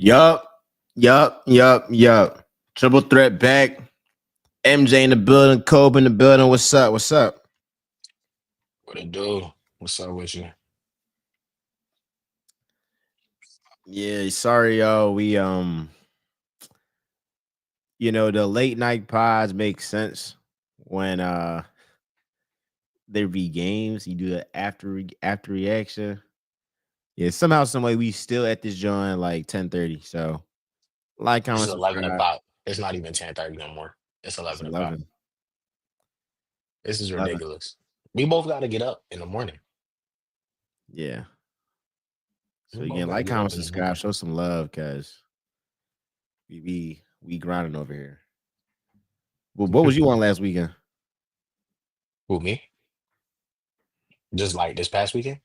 Yup, yup. Triple threat back. MJ in the building, Kobe in the building. What's up? What's up? What it do? What's up with you? Yeah, sorry, y'all. The late night pods make sense when there be games. You do the after reaction. Yeah, somehow, some way, we still at this joint like 10:30. So like, It's comment, 11 subscribe. o'clock. It's not even 10:30 no more. It's It's 11 o'clock. 11. This is 11. ridiculous. We both got to get up in the morning. Yeah. We So both again, got to like, get up comment, in the subscribe, morning. show some love, cause we grinding over here. Well, what was you on last weekend? Who, me? Just like this past weekend?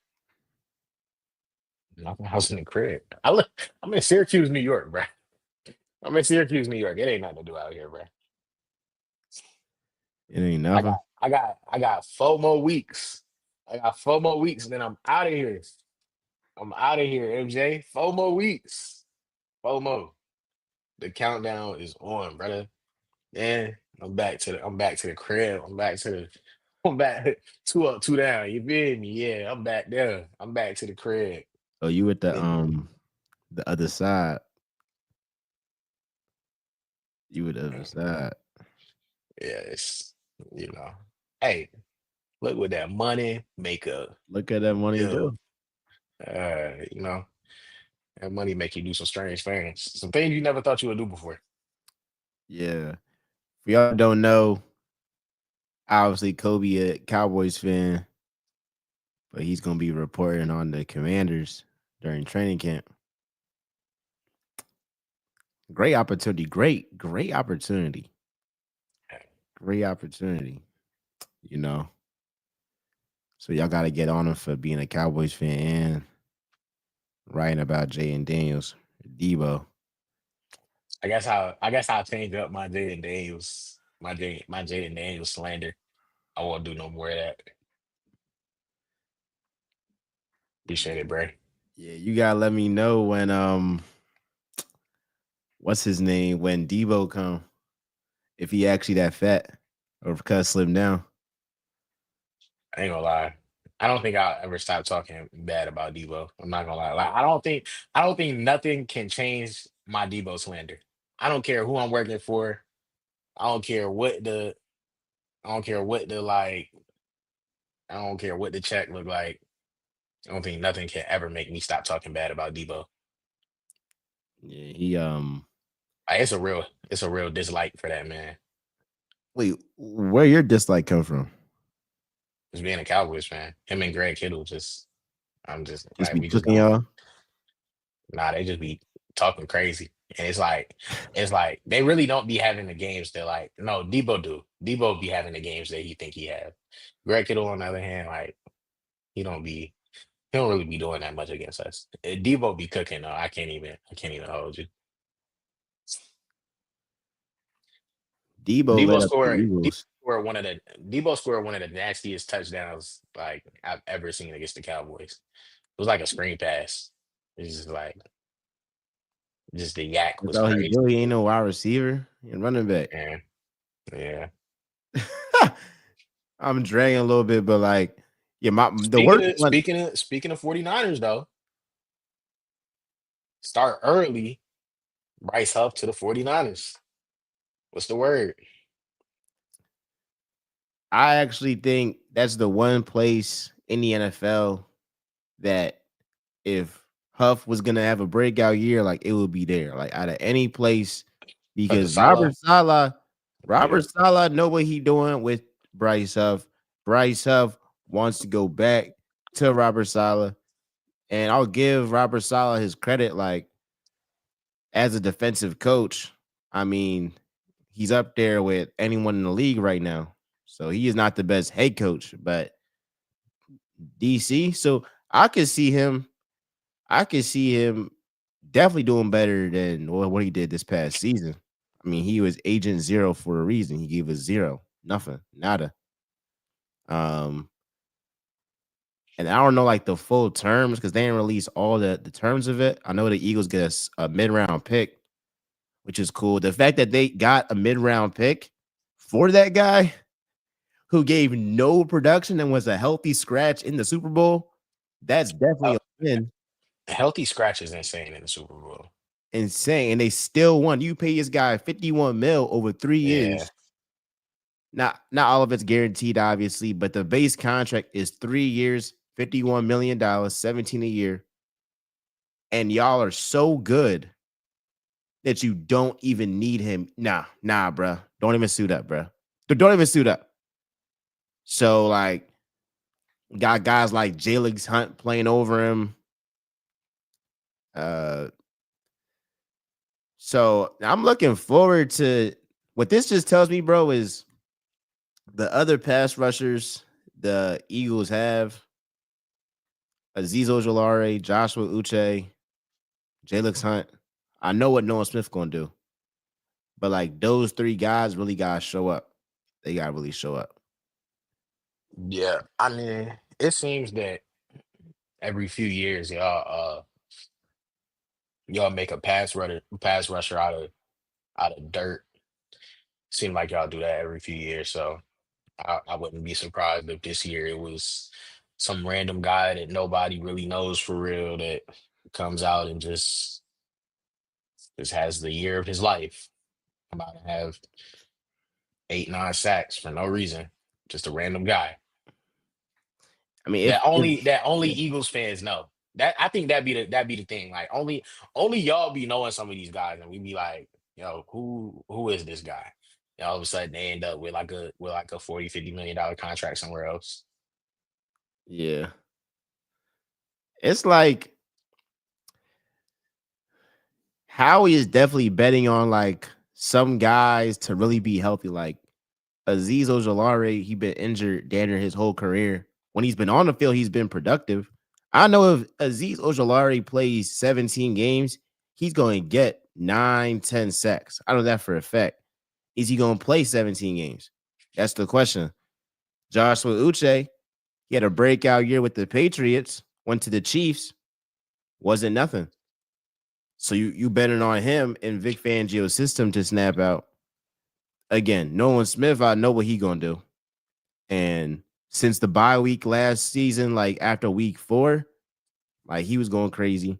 Nothing. I was in the crib. I'm in Syracuse, New York, bro. I'm in Syracuse, New York. It ain't nothing to do out here, bro. It ain't I got, nothing. I got 4 more weeks. I got 4 more weeks, and then I'm out of here. I'm out of here, MJ. 4 more weeks. 4 more. The countdown is on, brother. Yeah, I'm back to the crib. I'm back 2 up, 2 down. You feel me? Yeah, I'm back there. I'm back to the crib. Oh, you at And the other side. You at the other side. yeah, it's you know. Hey, look what that money make a Look at that money do. do. You know, that money make you do some strange things. Some things you never thought you would do before. Yeah. For y'all don't know, obviously Kobe a Cowboys fan, but he's gonna be reporting on the Commanders during training camp. Great opportunity. Great opportunity. Great opportunity. You know. So y'all gotta get on him for being a Cowboys fan and writing about Jay and Daniels, Debo. I guess I'll change up my Jaden Daniels, my Jaden Daniels slander. I won't do no more of that. Appreciate it, Bray. Yeah, you gotta let me know when what's his name when Debo come, if he actually that fat or because slim down. I ain't gonna lie. I don't think I'll ever stop talking bad about Debo. I'm not gonna lie. Like I don't think nothing can change my Debo slander. I don't care who I'm working for. I don't care what the I don't care what the like I don't care what the check look like. I don't think nothing can ever make me stop talking bad about Debo. Yeah, he Like, it's a real dislike for that man. wait, where your dislike come from? Just being a Cowboys fan. Him and Greg Kittle just I'm just Just like be we just cooking don't y'all. nah, they just be talking crazy. And it's like they really don't be having the games that like no, Debo do. Debo be having the games that he think he have. Greg Kittle on the other hand, like he don't be he don't really be doing that much against us. Debo be cooking though. I can't even hold you. Debo lit Debo up the scored Debo Eagles. scored one of the Debo scored one of the nastiest touchdowns like I've ever seen against the Cowboys. It was like a screen pass. It's just like just the yak That's was all he crazy. do. He ain't no wide receiver and running back. And yeah. I'm dragging a little bit, but like, yeah, my the worst one. Speaking of 49ers though, start early, Bryce Huff to the 49ers. What's the word? I actually think that's the one place in the NFL that if Huff was gonna have a breakout year, like it would be there. Like out of any place, Because of because Salah? Robert Yeah. Sala know what he doing with Bryce Huff. Bryce Huff wants to go back to Robert Sala, and I'll give Robert Sala his credit. Like as a defensive coach, I mean, he's up there with anyone in the league right now. So he is not the best head coach, but DC. So I could see him. I could see him definitely doing better than what he did this past season. I mean, he was agent zero for a reason. He gave us zero, nothing, nada. Um, and I don't know like the full terms because they didn't release all the terms of it. I know the Eagles get a mid round pick, which is cool. The fact that they got a mid round pick for that guy who gave no production and was a healthy scratch in the Super Bowl, that's definitely Uh, a win. Healthy scratch is insane in the Super Bowl. Insane. And they still won. You pay this guy 51 mil over 3 years. Yeah. Not all of it's guaranteed, obviously, but the base contract is 3 years, $51 million, 17 a year. And y'all are so good that you don't even need him. Nah, bro. Don't even suit up, bro. Don't even suit up. So, like, got guys like Jalen Hunt playing over him. So I'm looking forward to what this just tells me, bro, is the other pass rushers the Eagles have Azeez Ojulari, Joshua Uche, Jalen Hunt. I know what Noah Smith gonna do, but like those three guys really gotta show up. They gotta really show up. Yeah. I mean, it seems that every few years y'all make a pass rusher out of dirt. Seem like y'all do that every few years. So I wouldn't be surprised if this year it was some random guy that nobody really knows for real that comes out and just has the year of his life. About to have 8, 9 sacks for no reason. Just a random guy. I mean, That if only Eagles fans know. That I think that'd be the thing. Like only y'all be knowing some of these guys, and we be like, yo, who is this guy? And all of a sudden they end up with like a 40, $50 million contract somewhere else. yeah, it's like Howie is definitely betting on like some guys to really be healthy. Like Azeez Ojulari, he been injured damn near his whole career. When he's been on the field, he's been productive. I know if Azeez Ojulari plays 17 games, he's going to get 9, 10 sacks. I know that for a fact. Is he going to play 17 games? That's the question. Joshua Uche, he had a breakout year with the Patriots, went to the Chiefs, wasn't nothing. So you betting on him in Vic Fangio's system to snap out. Again, Nolan Smith, I know what he gonna do. And since the bye week last season, like after week 4, like he was going crazy.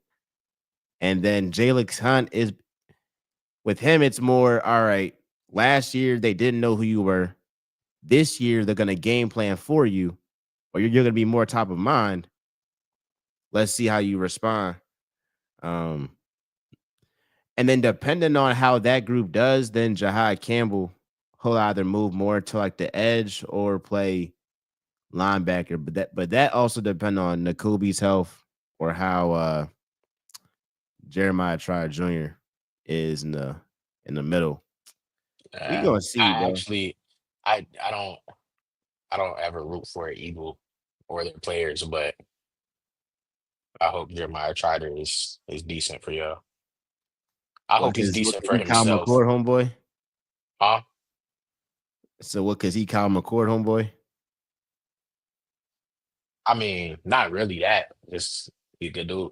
And then Jalen Hunt is with him, it's more all right. Last year they didn't know who you were. This year they're gonna game plan for you, or you're gonna be more top of mind. Let's see how you respond. Um, and then depending on how that group does, then Jahad Campbell he'll either move more to like the edge or play linebacker. But that also depends on Nakubi's health or how Jeremiah Tryer Jr. is in the middle. We gonna see, I bro. actually I don't ever root for an Eagle or their players, but I hope Jeremiah Trotter is decent for y'all. I What hope he's cause decent for he Kyle himself. McCord, homeboy? Huh? So what cause he Kyle McCord, homeboy? I mean, not really that. Just he a good dude.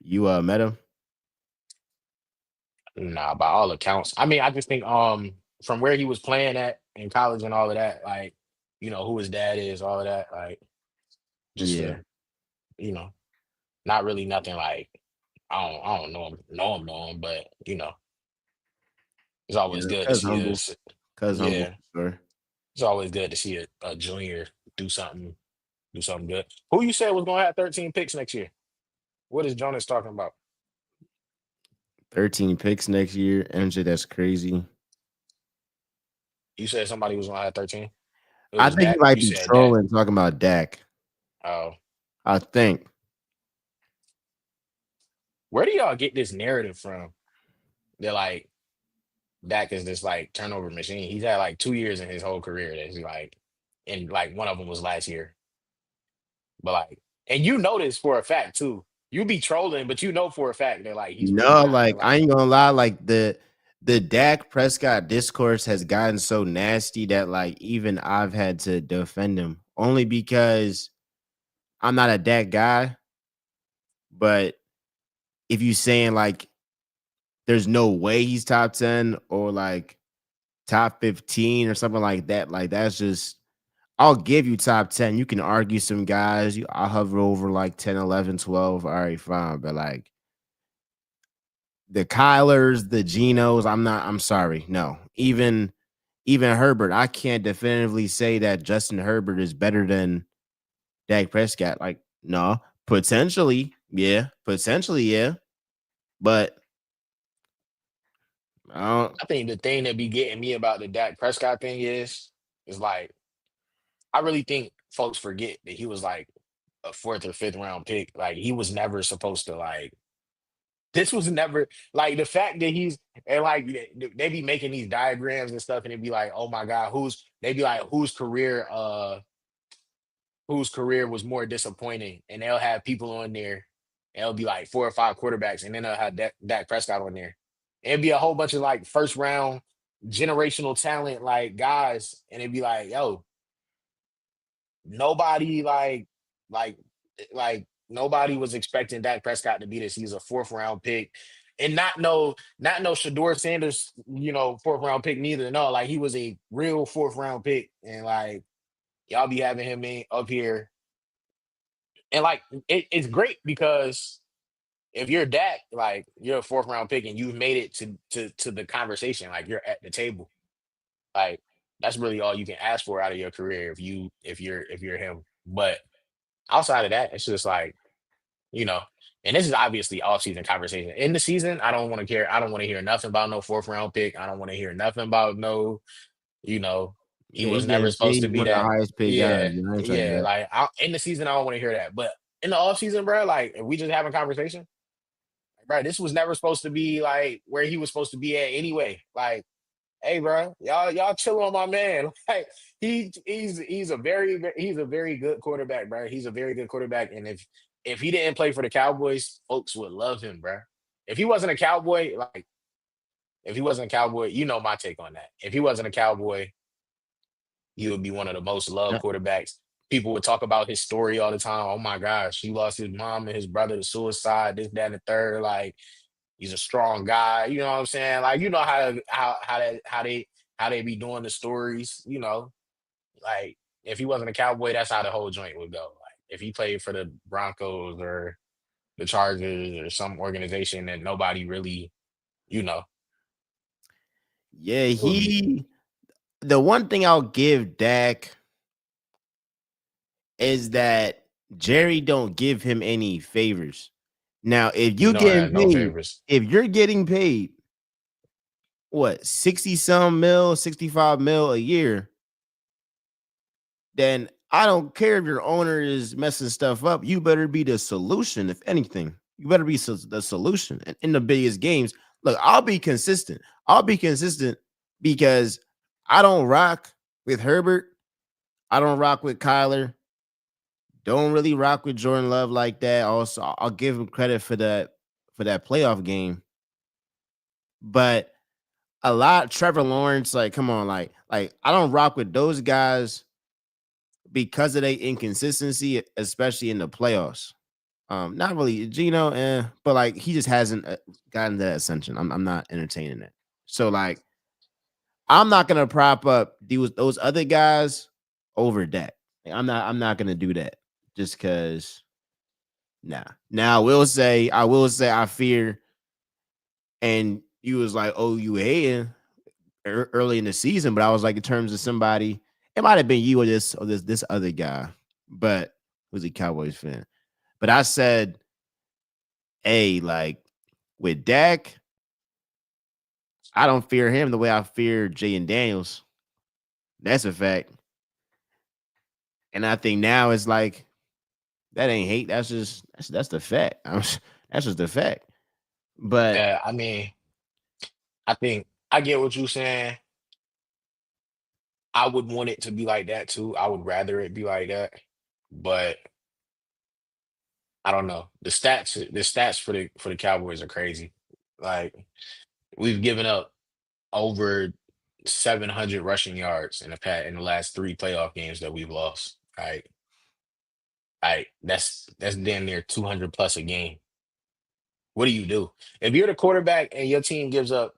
You met him? Nah, by all accounts. I mean, I just think from where he was playing at in college and all of that, like, who his dad is, all of that, like just Yeah. you know, not really nothing like I don't know him, but it's Yeah, always good to cuz see humble. us. Cuz humble Yeah, for sure. it's always good to see a junior do something good. Who you said was gonna have 13 picks next year? What is Jonas talking about? 13 picks next year. MJ, that's crazy. You said somebody was gonna have 13. It I was think he Dak. might You be said Dak. trolling talking about Dak. Oh, I think. where do y'all get this narrative from? They're like Dak is this like turnover machine. He's had like 2 years in his whole career that he's like, and like one of them was last year. But like, and you know this for a fact too. You be trolling, but you know for a fact that like he's really No, not. like But I like, ain't gonna lie, like the Dak Prescott discourse has gotten so nasty that like even I've had to defend him only because I'm not a Dak guy. But if you saying like there's no way he's top 10 or like top 15 or something like that's just I'll give you top 10. You can argue some guys. I'll hover over like 10, 11, 12. All right, fine. But like the Kylers, the Genos, I'm sorry. No. Even Herbert, I can't definitively say that Justin Herbert is better than Dak Prescott. Like, no, potentially, yeah. But I don't, I think the thing that be getting me about the Dak Prescott thing is like I really think folks forget that he was like a fourth or fifth round pick. Like he was never supposed to like this was never like the fact that he's and like they be making these diagrams and stuff and it'd be like, oh my God, they be like whose career was more disappointing, and they'll have people on there. And it'll be like four or five quarterbacks, and then they'll have Dak Prescott on there. It'd be a whole bunch of like first round generational talent, like guys, and it'd be like, yo, nobody like nobody was expecting Dak Prescott to be this. He's a fourth round pick. And not no Shador Sanders, fourth round pick neither. No, like he was a real fourth round pick. And like y'all be having him up here and like it's great because if you're Dak, like you're a fourth round pick and you've made it to the conversation, like you're at the table. Like that's really all you can ask for out of your career if you're him. But outside of that, it's just like, you know, and this is obviously off season conversation. In the season, I don't want to care. I don't want to hear nothing about no fourth round pick. I don't want to hear nothing about no, you know, he yeah, was never supposed he's to be one of the that. highest paid guys. Yeah, You know, I ain't trying to hear yeah. that. Like in the season, I don't want to hear that. But in the off season, bro, like if we just having conversation, bro, this was never supposed to be like where he was supposed to be at anyway. Like, hey, bro, y'all chill on my man. Like he's a very good quarterback, bro. He's a very good quarterback, and if he didn't play for the Cowboys, folks would love him, bro. If he wasn't a Cowboy, like if he wasn't a Cowboy, you know my take on that. If he wasn't a Cowboy, he would be one of the most loved Uh, quarterbacks. People would talk about his story all the time. Oh my gosh, he lost his mom and his brother to suicide, this, that, and the third. Like he's a strong guy. You know what I'm saying? Like you know how they be doing the stories. Like if he wasn't a Cowboy, that's how the whole joint would go. Like if he played for the Broncos or the Chargers or some organization that nobody really, you know, Yeah, it would be the one thing I'll give Dak is that Jerry don't give him any favors. Now, you know that no favors. if you're getting paid what 60 some mil, 65 mil a year, then I don't care if your owner is messing stuff up. You better be the solution, if anything. You better be the solution. And in the biggest games, look, I'll be consistent. I'll be consistent because I don't rock with Herbert. I don't rock with Kyler. Don't really rock with Jordan Love like that. Also, I'll give him credit for that playoff game. But a lot Trevor Lawrence, like, come on, like I don't rock with those guys because of their inconsistency, especially in the playoffs. Not really Gino, but like he just hasn't gotten that ascension. I'm not entertaining it. So like I'm not gonna prop up those other guys over that. Like, I'm not gonna do that just because. Nah. Now I will say I fear, and you was like, oh, you hating early in the season, but I was like, in terms of somebody, it might have been you or this other guy, but who's a Cowboys fan. But I said, hey, like with Dak, I don't fear him the way I fear Jay and Daniels. That's a fact. And I think now it's like that ain't hate. That's the fact. That's just the fact. But Yeah, I mean, I think I get what you're saying. I would want it to be like that too. I would rather it be like that. But I don't know. The stats for the Cowboys are crazy. Like we've given up over 700 rushing yards in the last three playoff games that we've lost. Like, that's damn near 200 plus a game. What do you do if you're the quarterback and your team gives up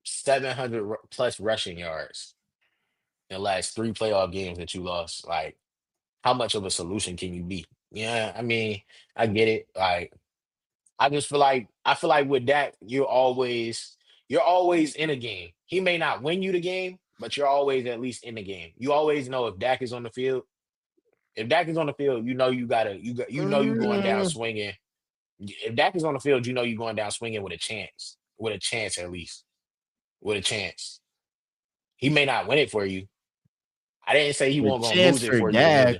700 plus rushing yards in the last 3 playoff games that you lost? Like, how much of a solution can you be? Yeah, I mean, I get it. Like, I feel like with Dak, you're always in a game. He may not win you the game, but you're always at least in the game. You always know if Dak is on the field. If Dak is on the field, you know you know you going down Mm, swinging. If Dak is on the field, you know you're going down swinging with a chance. With a chance at least. With a chance. He may not win it for you. I didn't say he the won't gonna chance lose it for for you either.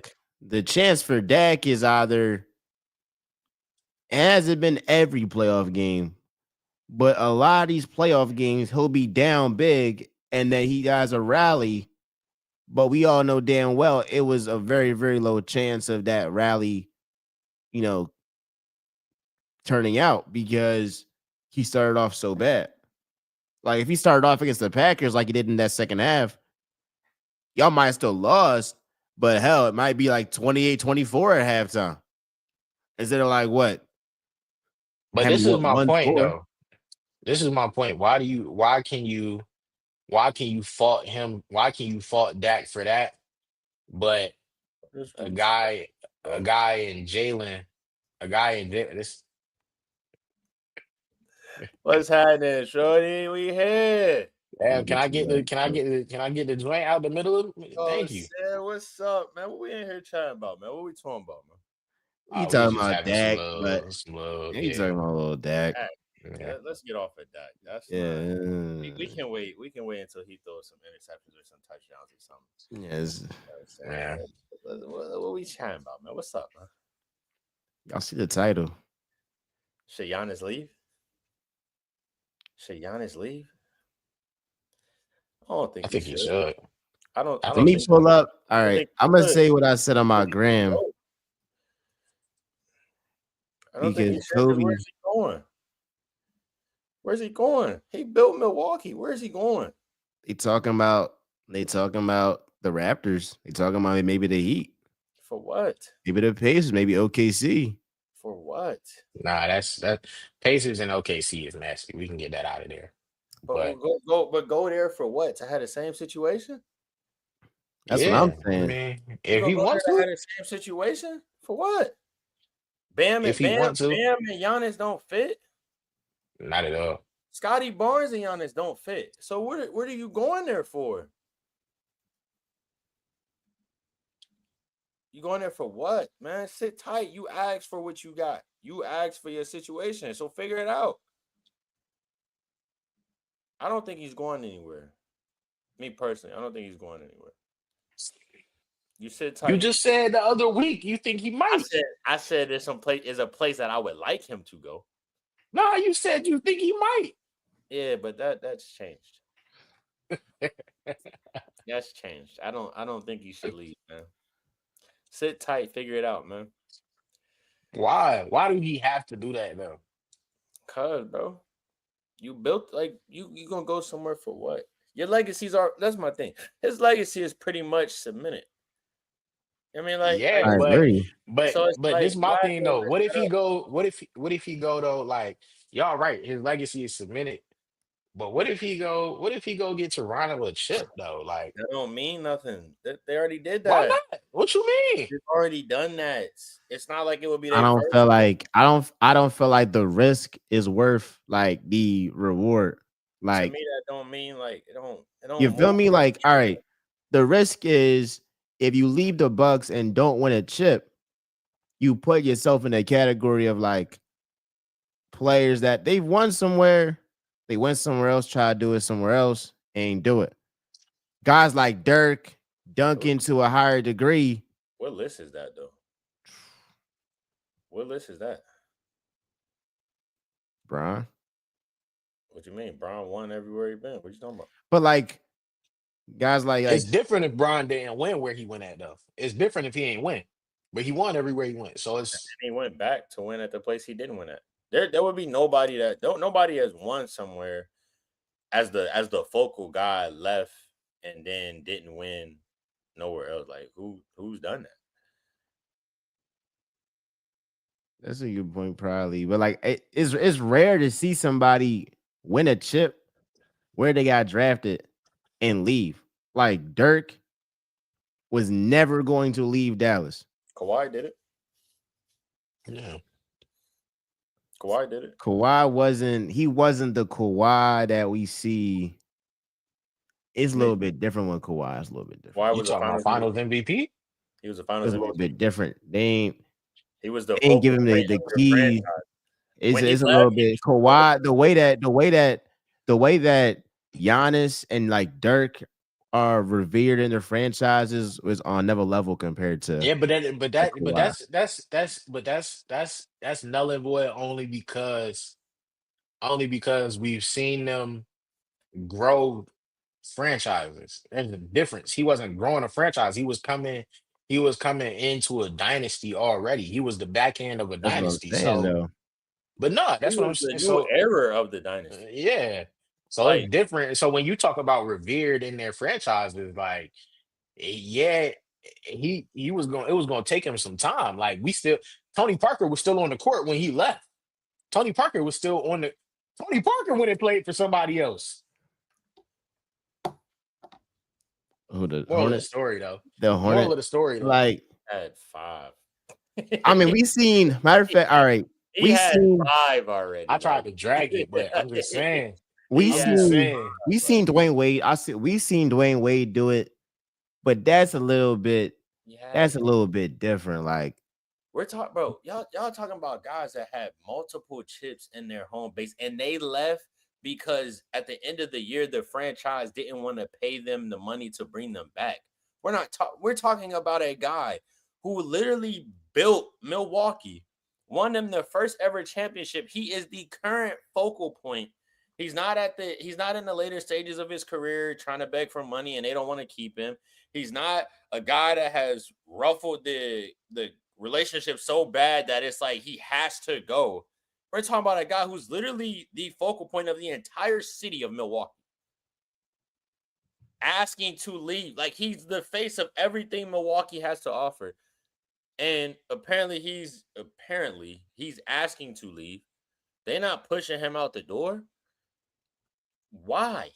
Dak is either it hasn't been every playoff game, but a lot of these playoff games he'll be down big and then he has a rally. But we all know damn well it was a very, very low chance of that rally, you know, turning out because he started off so bad. Like if he started off against the Packers like he did in that second half, y'all might have still lost, but hell, it might be like 28-24 at halftime. Instead of like what? But Having this is what my point 1-4. though. This is my point. Why can you fault him? Why can you fault Dak for that? But This a dude's guy, a bro. guy in Jalen, a guy in this. What's happening, Shorty? We here. Damn, can I get the joint out the middle of it? Oh, Thank you. Sam, what's up, man? What we in here chatting about, man? What we talking about, man? You We talking just about having some Dak, but love, you yeah, talking about a little Dak. Dak. yeah. Let's get off of that. That's not. We Yeah. can wait. We can wait until he throws some interceptions or some touchdowns or something. Yes. You know what I'm saying? Yeah. What we chatting about, man? What's up, man? Y'all see the title. Should Giannis leave? Should Giannis leave? I don't think I he think he should. should. I don't. I I Let don't think me he think. pull should. up. All I right. think I'm he gonna should. say what I said on I my think he should gram go. I don't think he because should. 'Cause Kobe. where's he going? Where's he going? He built Milwaukee. Where's he going? They talking about the Raptors. They talking about maybe the Heat, For what? maybe the Pacers, maybe OKC. For what? Nah, that Pacers and OKC is nasty. We can get that out of there. But But go there for what? To have the same situation? That's what I'm yeah, I saying. mean, You if gonna he go there wants to to, have the same situation? For what? Bam if and he Bam, wants to, Bam and Giannis don't fit. not at all. Scotty Barnes and Giannis don't fit. So what are you going there for? You going there for what, man? Sit tight. You asked for what you got. You asked for your situation. So figure it out. I don't think he's going anywhere. Me personally, I don't think he's going anywhere. You sit You tight. just said the other week you think he might. I said there's some place is a place that I would like him to go. Nah, you said you think he might. Yeah, but that's changed. That's changed. I don't think he should leave, man. Sit tight, figure it out, man. Why? Why do he have to do that though? Cause, bro, you built like you gonna go somewhere for what? Your legacies are. That's my thing. His legacy is pretty much cemented. I mean, Yeah, I agree. so it's but like this is my why thing go though. mess What if it he up? go? What if he go though? Like y'all right, his legacy is cemented. But what if he go? What if he go get Toronto a chip though? Like That don't mean nothing. They already did why that. not? What you mean? They've already done that. It's not like it would be I their don't first. feel like I don't feel like the risk is worth like the reward. To Like me, that don't mean like it don't you move feel me? Like all anything. right, the risk is if you leave the Bucks and don't win a chip, you put yourself in a category of like players that they've won somewhere, they went somewhere else, try to do it somewhere else, ain't do it. Guys like Dirk, Duncan to a higher degree. What list is that though? What list is that? Brian. What you mean? Brown won everywhere he been. What you talking about? But like guys It's different if Bron didn't win where he went at though. It's different if he ain't win, but he won everywhere he went. So it's He went back to win at the place he didn't win at. There would be nobody nobody has won somewhere as the focal guy left and then didn't win nowhere else. Like who's done that? That's a good point, probably. But like, it's rare to see somebody win a chip where they got drafted and leave. Like Dirk was never going to leave Dallas. Kawhi did it. Yeah. Kawhi did it. Kawhi wasn't. He wasn't the Kawhi that we see. It's a little bit different when Kawhi. It's a little bit different. Kawhi You was a talking about finals finals MVP. MVP? He was a It's finals a little MVP. bit different. They He was the ain't give him focal the point of the keys. franchise. It's When he a left, little he bit was Kawhi. The way that Giannis and like Dirk are revered in their franchises was on another level compared to Yeah, but Kawhi. that's null and void only because we've seen them grow franchises. There's a difference. He wasn't growing a franchise. He was coming into a dynasty already. He was the back end of a That's what I'm dynasty. saying, So, though. but no, He that's what I'm was the saying. new So, era of the dynasty. yeah. So Like it's different. So when you talk about revered in their franchises, like, yeah, he was going. It was going to take him some time. Like Tony Parker was still on the court when he left. Tony Parker was still on the. Tony Parker went and played for somebody else. Who the Moral of the Hornets? story, though. The Moral Hornet. of the story, though. Like, had 5. I mean, we seen. Matter of fact, all right. He We had seen. 5 already. I tried to drag it, but I'm just saying. We Yeah. I'm just seen. saying. We seen Dwayne Wade. We seen Dwayne Wade do it, but that's a little bit. Yeah. That's a little bit different. Like, We're talking, bro. Y'all talking about guys that had multiple chips in their home base, and they left because at the end of the year, the franchise didn't want to pay them the money to bring them back. We're talking about a guy who literally built Milwaukee, won them the first ever championship. He is the current focal point. He's not in the later stages of his career trying to beg for money and they don't want to keep him. He's not a guy that has ruffled the relationship so bad that it's like he has to go. We're talking about a guy who's literally the focal point of the entire city of Milwaukee. Asking to leave. Like, he's the face of everything Milwaukee has to offer. And apparently he's asking to leave. They're not pushing him out the door. Why?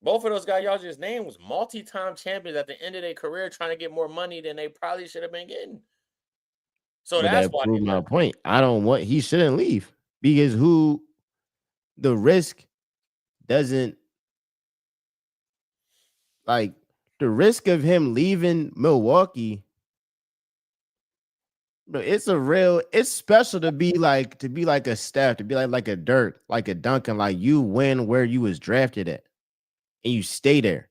Both of those guys y'all just named was multi-time champions at the end of their career trying to get more money than they probably should have been getting. So but that's that why proved my point. He shouldn't leave because the risk doesn't like the risk of him leaving Milwaukee. But it's special to be like a Steph, to be like a Dirk, like a Duncan, like you win where you was drafted at and you stay there.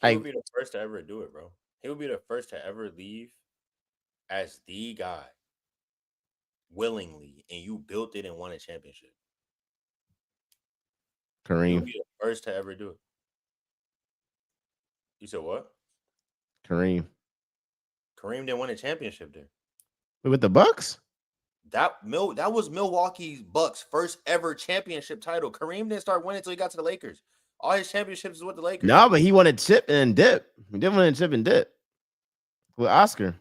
He would be the first to ever do it, bro. He would be the first to ever leave as the guy willingly, and you built it and won a championship. Kareem. He would be the first to ever do it. You said what? Kareem didn't win a championship there. with the Bucks. That was Milwaukee's Bucks' first ever championship title. Kareem didn't start winning until he got to the Lakers. All his championships is with the Lakers. No, but he won a chip and dip. He didn't win a chip and dip with Oscar.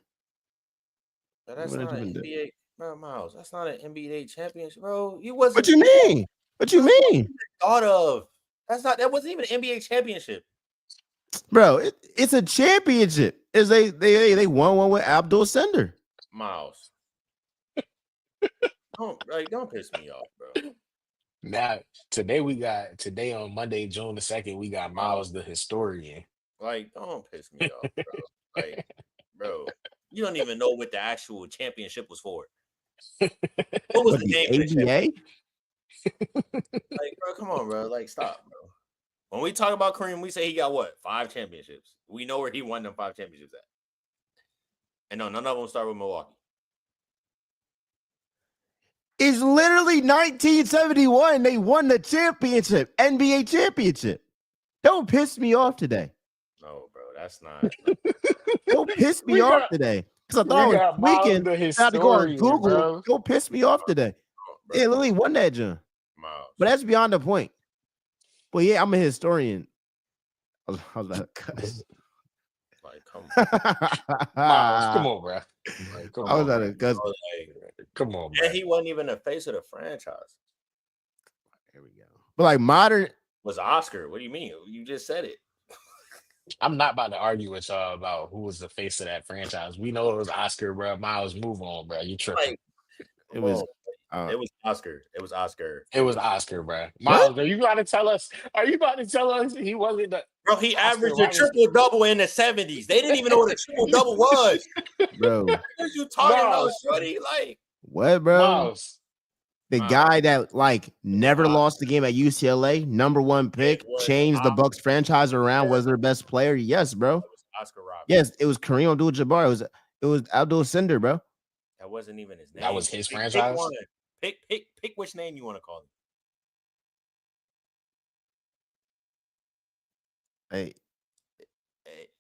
But that's not an NBA, bro, Miles. That's not an NBA championship, bro. What you mean? What you mean? Thought of. That wasn't even an NBA championship. Bro, it's a championship. Is they won one with Abdul Sender. Miles. Don't piss me off, bro. Now today on Monday, June the 2nd, we got Miles the historian. Like, don't piss me off, bro. Like, bro, you don't even know what the actual championship was for. What was the name of the ABA? Like, bro, come on, bro. Like, stop, bro. When we talk about Kareem, we say he got what? 5 championships. We know where he won them 5 championships at. And no, none of them start with Milwaukee. It's literally 1971. They won the championship, NBA championship. Don't piss me off today. No, bro, that's not. Don't piss me off today. Because I thought I was tweaking. I had to go on Google. Bro. Don't piss me off today. Bro, Yeah, literally won that, John. But that's beyond the point. But yeah, I'm a historian. I was about to cuss. Like, Like, come Miles, come on, bro. Like, come I was on, at bro. a cuz on. Like, Come on, bro. and he wasn't even the face of the franchise. There we go. But like modern, Was Oscar? What do you mean? You just said it. I'm not about to argue with y'all about who was the face of that franchise. We know it was Oscar, bro. Miles, move on, bro. You tripping. Like, it was it was Oscar. It was Oscar. It was Oscar, bro. What? Miles, are you about to tell us? Are you about to tell us he wasn't the Bro, he Oscar averaged a Robertson? triple double in the 70s. They didn't even know what a triple double was. bro. What are you talking about, Miles. shorty? Like, What, bro? Miles? The Miles. guy that like never Miles. lost the game at UCLA, #1 pick, It was changed the Bucks franchise around, was their best player. Yes, bro. It was Oscar Robertson. Yes, it was Kareem Abdul-Jabbar. It was Abdul Cinder, bro. That wasn't even his name. That was his Pick franchise? one. Pick which name you want to call him. Hey,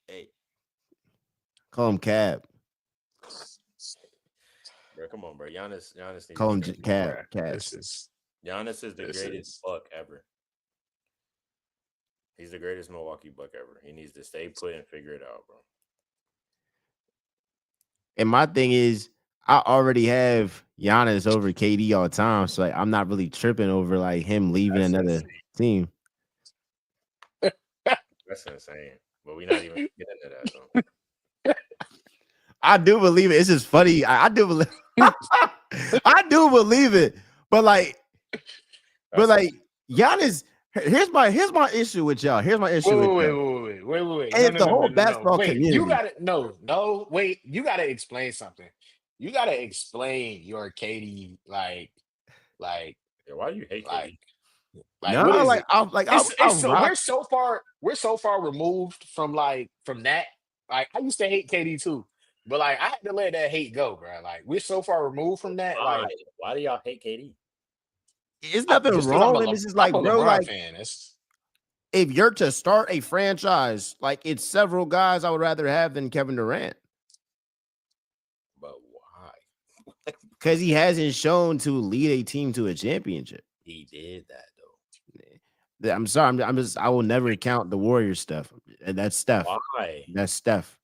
Hey, call him Cab. bro, come on, bro. Giannis needs Call him to Cab. This is Giannis is the This greatest is- Buck ever. He's the greatest Milwaukee Buck ever. He needs to stay put and figure it out, bro. And my thing is, I already have Giannis over KD all the time, so like, I'm not really tripping over like him leaving That's another insane. team. That's insane. But we're not even getting into that, though. I do believe it. It's just funny. I do believe. I do believe it, but like Giannis. Here's my issue with y'all. Here's my issue with y'all. Wait. And the whole basketball Wait, community. you gotta wait. You gotta explain something. You gotta explain your KD like Yeah, why do you hate like KD? No, what is like it? I'm like It's so, rock. we're so far removed from that. Like I used to hate KD too, but like I had to let that hate go, bro. Like we're so far removed from that. Like Why do y'all hate KD? It's nothing just 'cause wrong. And it's just like, I'm a bro, LeBron like fan. It's if you're to start a franchise, like it's several guys I would rather have than Kevin Durant. But why? Because he hasn't shown to lead a team to a championship. He did that though. I'm sorry. I will never count the Warriors stuff. And that's Steph. Why? That's Steph.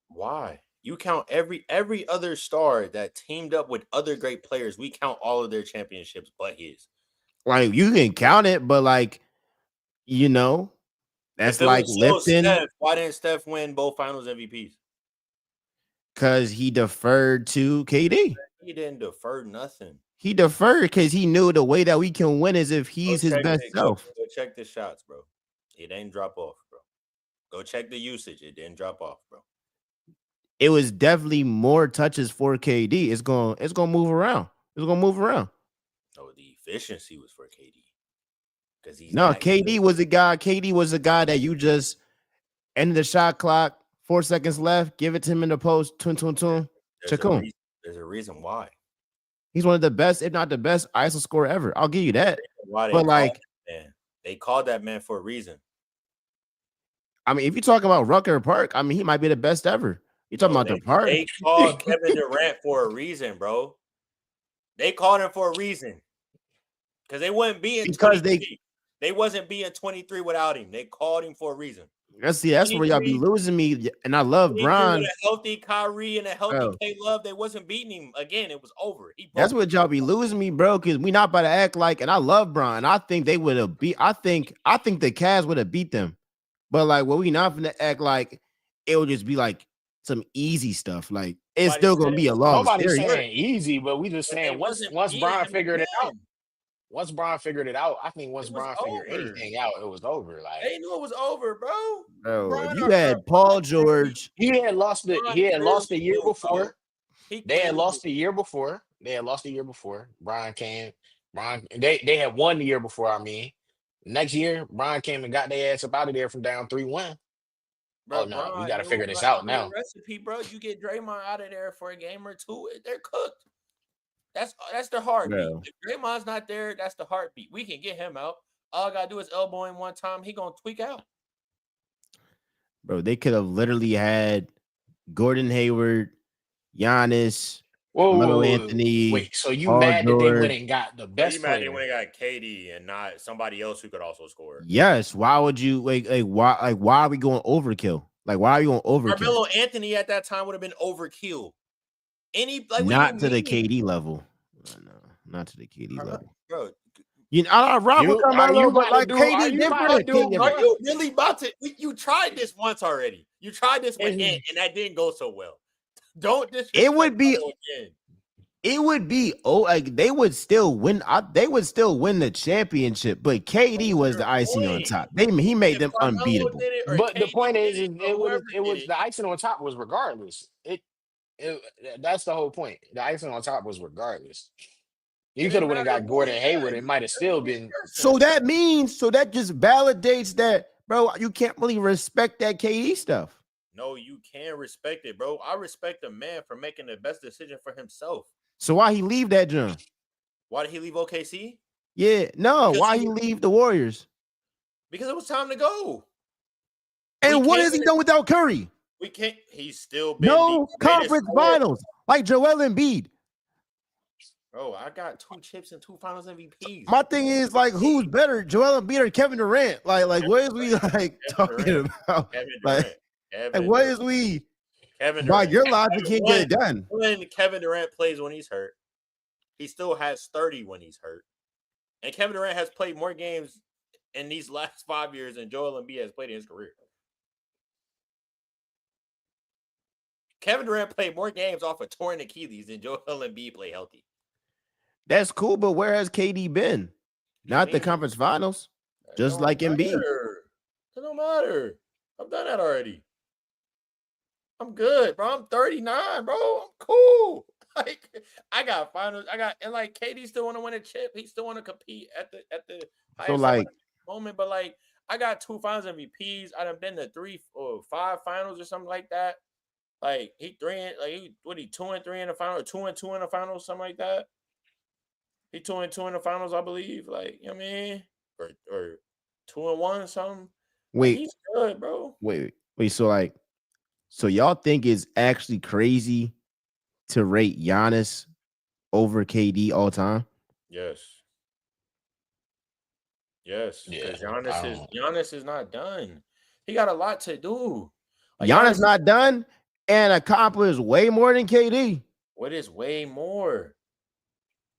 Why? You count every other star that teamed up with other great players. We count all of their championships, but his. Like you can count it, but like, you know, that's If it like was still lifting Steph, why didn't Steph win both Finals MVPs? because he deferred to KD. He didn't defer nothing. He deferred because he knew the way that we can win is if he's Go his check best it. self. Go check the shots, bro. It ain't drop off, bro. Go check the usage. It didn't drop off, bro. It was definitely more touches for KD. It's gonna move around. It's gonna move around. No, the efficiency was for KD. Because he's No, that KD good. was a guy. KD was a guy that you just ended the shot clock. 4 seconds left. Give it to him in the post. Tun. There's a reason why. He's one of the best, if not the best, ISO scorer ever. I'll give you that. Why they But called like, that man. They called that man for a reason. I mean, if you're talking about Rucker Park, I mean, he might be the best ever. You're talking about the park. They called Kevin Durant for a reason, bro. They called him for a reason. Because they wouldn't be in Because 23. They wasn't being 23 without him. They called him for a reason. That's where y'all be 23 losing me. And I love Bron. With a healthy Kyrie and a healthy Bro. K Love, they wasn't beating him again. It was over. That's what y'all be losing me, bro. Because we not about to act like, and I love Bron. I think they would have beat. I think the Cavs would have beat them. But like, well, we not gonna act like it would just be like some easy stuff. Like it's Nobody still gonna said be a long Nobody's series. saying easy, but we just But they saying once wasn't Bron beating him figured it out. again. Once Bron figured it out, I think once It was Bron figured over. anything out, it was over. Like They knew it was over, bro. Bro, Bron if you or- had Paul George, he had lost the year before. He They had clearly lost the year before. Brian came. They had won the year before. I mean, next year, Brian came and got their ass up out of there from down 3-1. Bro, Oh, no, we Bron gotta knew figure this how to out do now. the Recipe, bro. You get Draymond out of there for a game or two, they're cooked. That's the heartbeat. Bro. If Draymond's not there, that's the heartbeat. We can get him out. All I gotta do is elbow him one time. He gonna tweak out. bro, they could have literally had Gordon Hayward, Giannis, Melo Anthony. Wait, so you Paul mad that they George. went and got the best You mad they player? went and got KD and not somebody else who could also score. Yes. Why would you why are we going overkill? Like, why are you on overkill? Carmelo Anthony at that time would have been overkill. Not to the KD level. No, not to the KD level. Bro, You know, I rock with Carmelo, but like KD different. Are you really about to? You tried this once already. You tried this with Ant, and that didn't go so well. Don't disrespect. It would be. Like they would still win. They would still win the championship, but KD was the icing on top. He made them unbeatable. But the point is, it was the icing on top was regardless. That's the whole point. The icing on top was regardless. You could have went and got Gordon Hayward. It might have still been. So that just validates that, bro. You can't really respect that KD stuff. No, you can respect it, bro. I respect a man for making the best decision for himself. So why he leave that jump? Why did he leave OKC? Yeah, no. Why he leave the Warriors? Because it was time to go. And what has he done without Curry? We can't. He's still been no conference finals like Joel Embiid. Bro, I got 2 chips and 2 Finals MVPs. My thing is like, who's better, Joel Embiid or Kevin Durant? Like what is we like talking about? Kevin Durant. Like what is we? Kevin Durant. By your logic, Kevin, can't get it done. When Kevin Durant plays when he's hurt, he still has 30 when he's hurt. And Kevin Durant has played more games in these last 5 years than Joel Embiid has played in his career. Kevin Durant played more games off of torn Achilles than Joel Embiid played healthy. That's cool, but where has KD been? Not the conference finals, just like Embiid. It don't matter. I've done that already. I'm good, bro. I'm 39, bro. I'm cool. Like I got finals. And like KD still want to win a chip. He still want to compete at the highest moment. But like I got 2 finals MVPs. I done been to 3 or 5 finals or something like that. Like he 2 and 3 in the final, or 2 and 2 in the finals, something like that. He 2 and 2 in the finals, I believe. Like, you know what I mean? Or 2 and 1 or something. Wait, he's good, bro. Wait. So y'all think it's actually crazy to rate Giannis over KD all time? Yes. Yes. Because Giannis is not done. He got a lot to do. Like, Giannis not done and accomplished way more than KD. What is way more?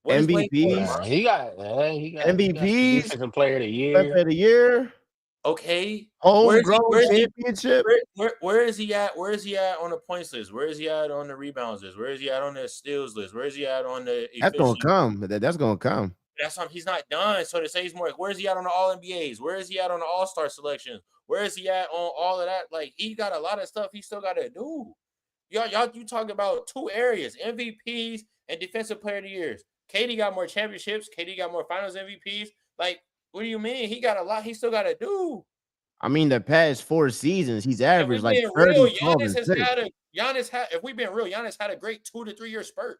MVPs. He got MVPs. Defensive Player of the Year. Okay. Homegrown championship. Where is he at? Where is he at on the points list? Where is he at on the rebounds list? Where is he at on the steals list? Where is he at on the? That's gonna come. That's gonna come. That's something he's not done. So to say he's more. Where is he at on the All NBAs? Where is he at on the All Star selections? Where is he at on all of that? Like he got a lot of stuff he still got to do. Y'all, you talk about 2 areas: MVPs and Defensive Player of the Years. KD got more championships. KD got more Finals MVPs. Like, what do you mean? He got a lot. He still got to do. I mean, the past 4 seasons, he's averaged like 30, 12, and 6. If we've been real, Giannis had a great 2 to 3 year spurt.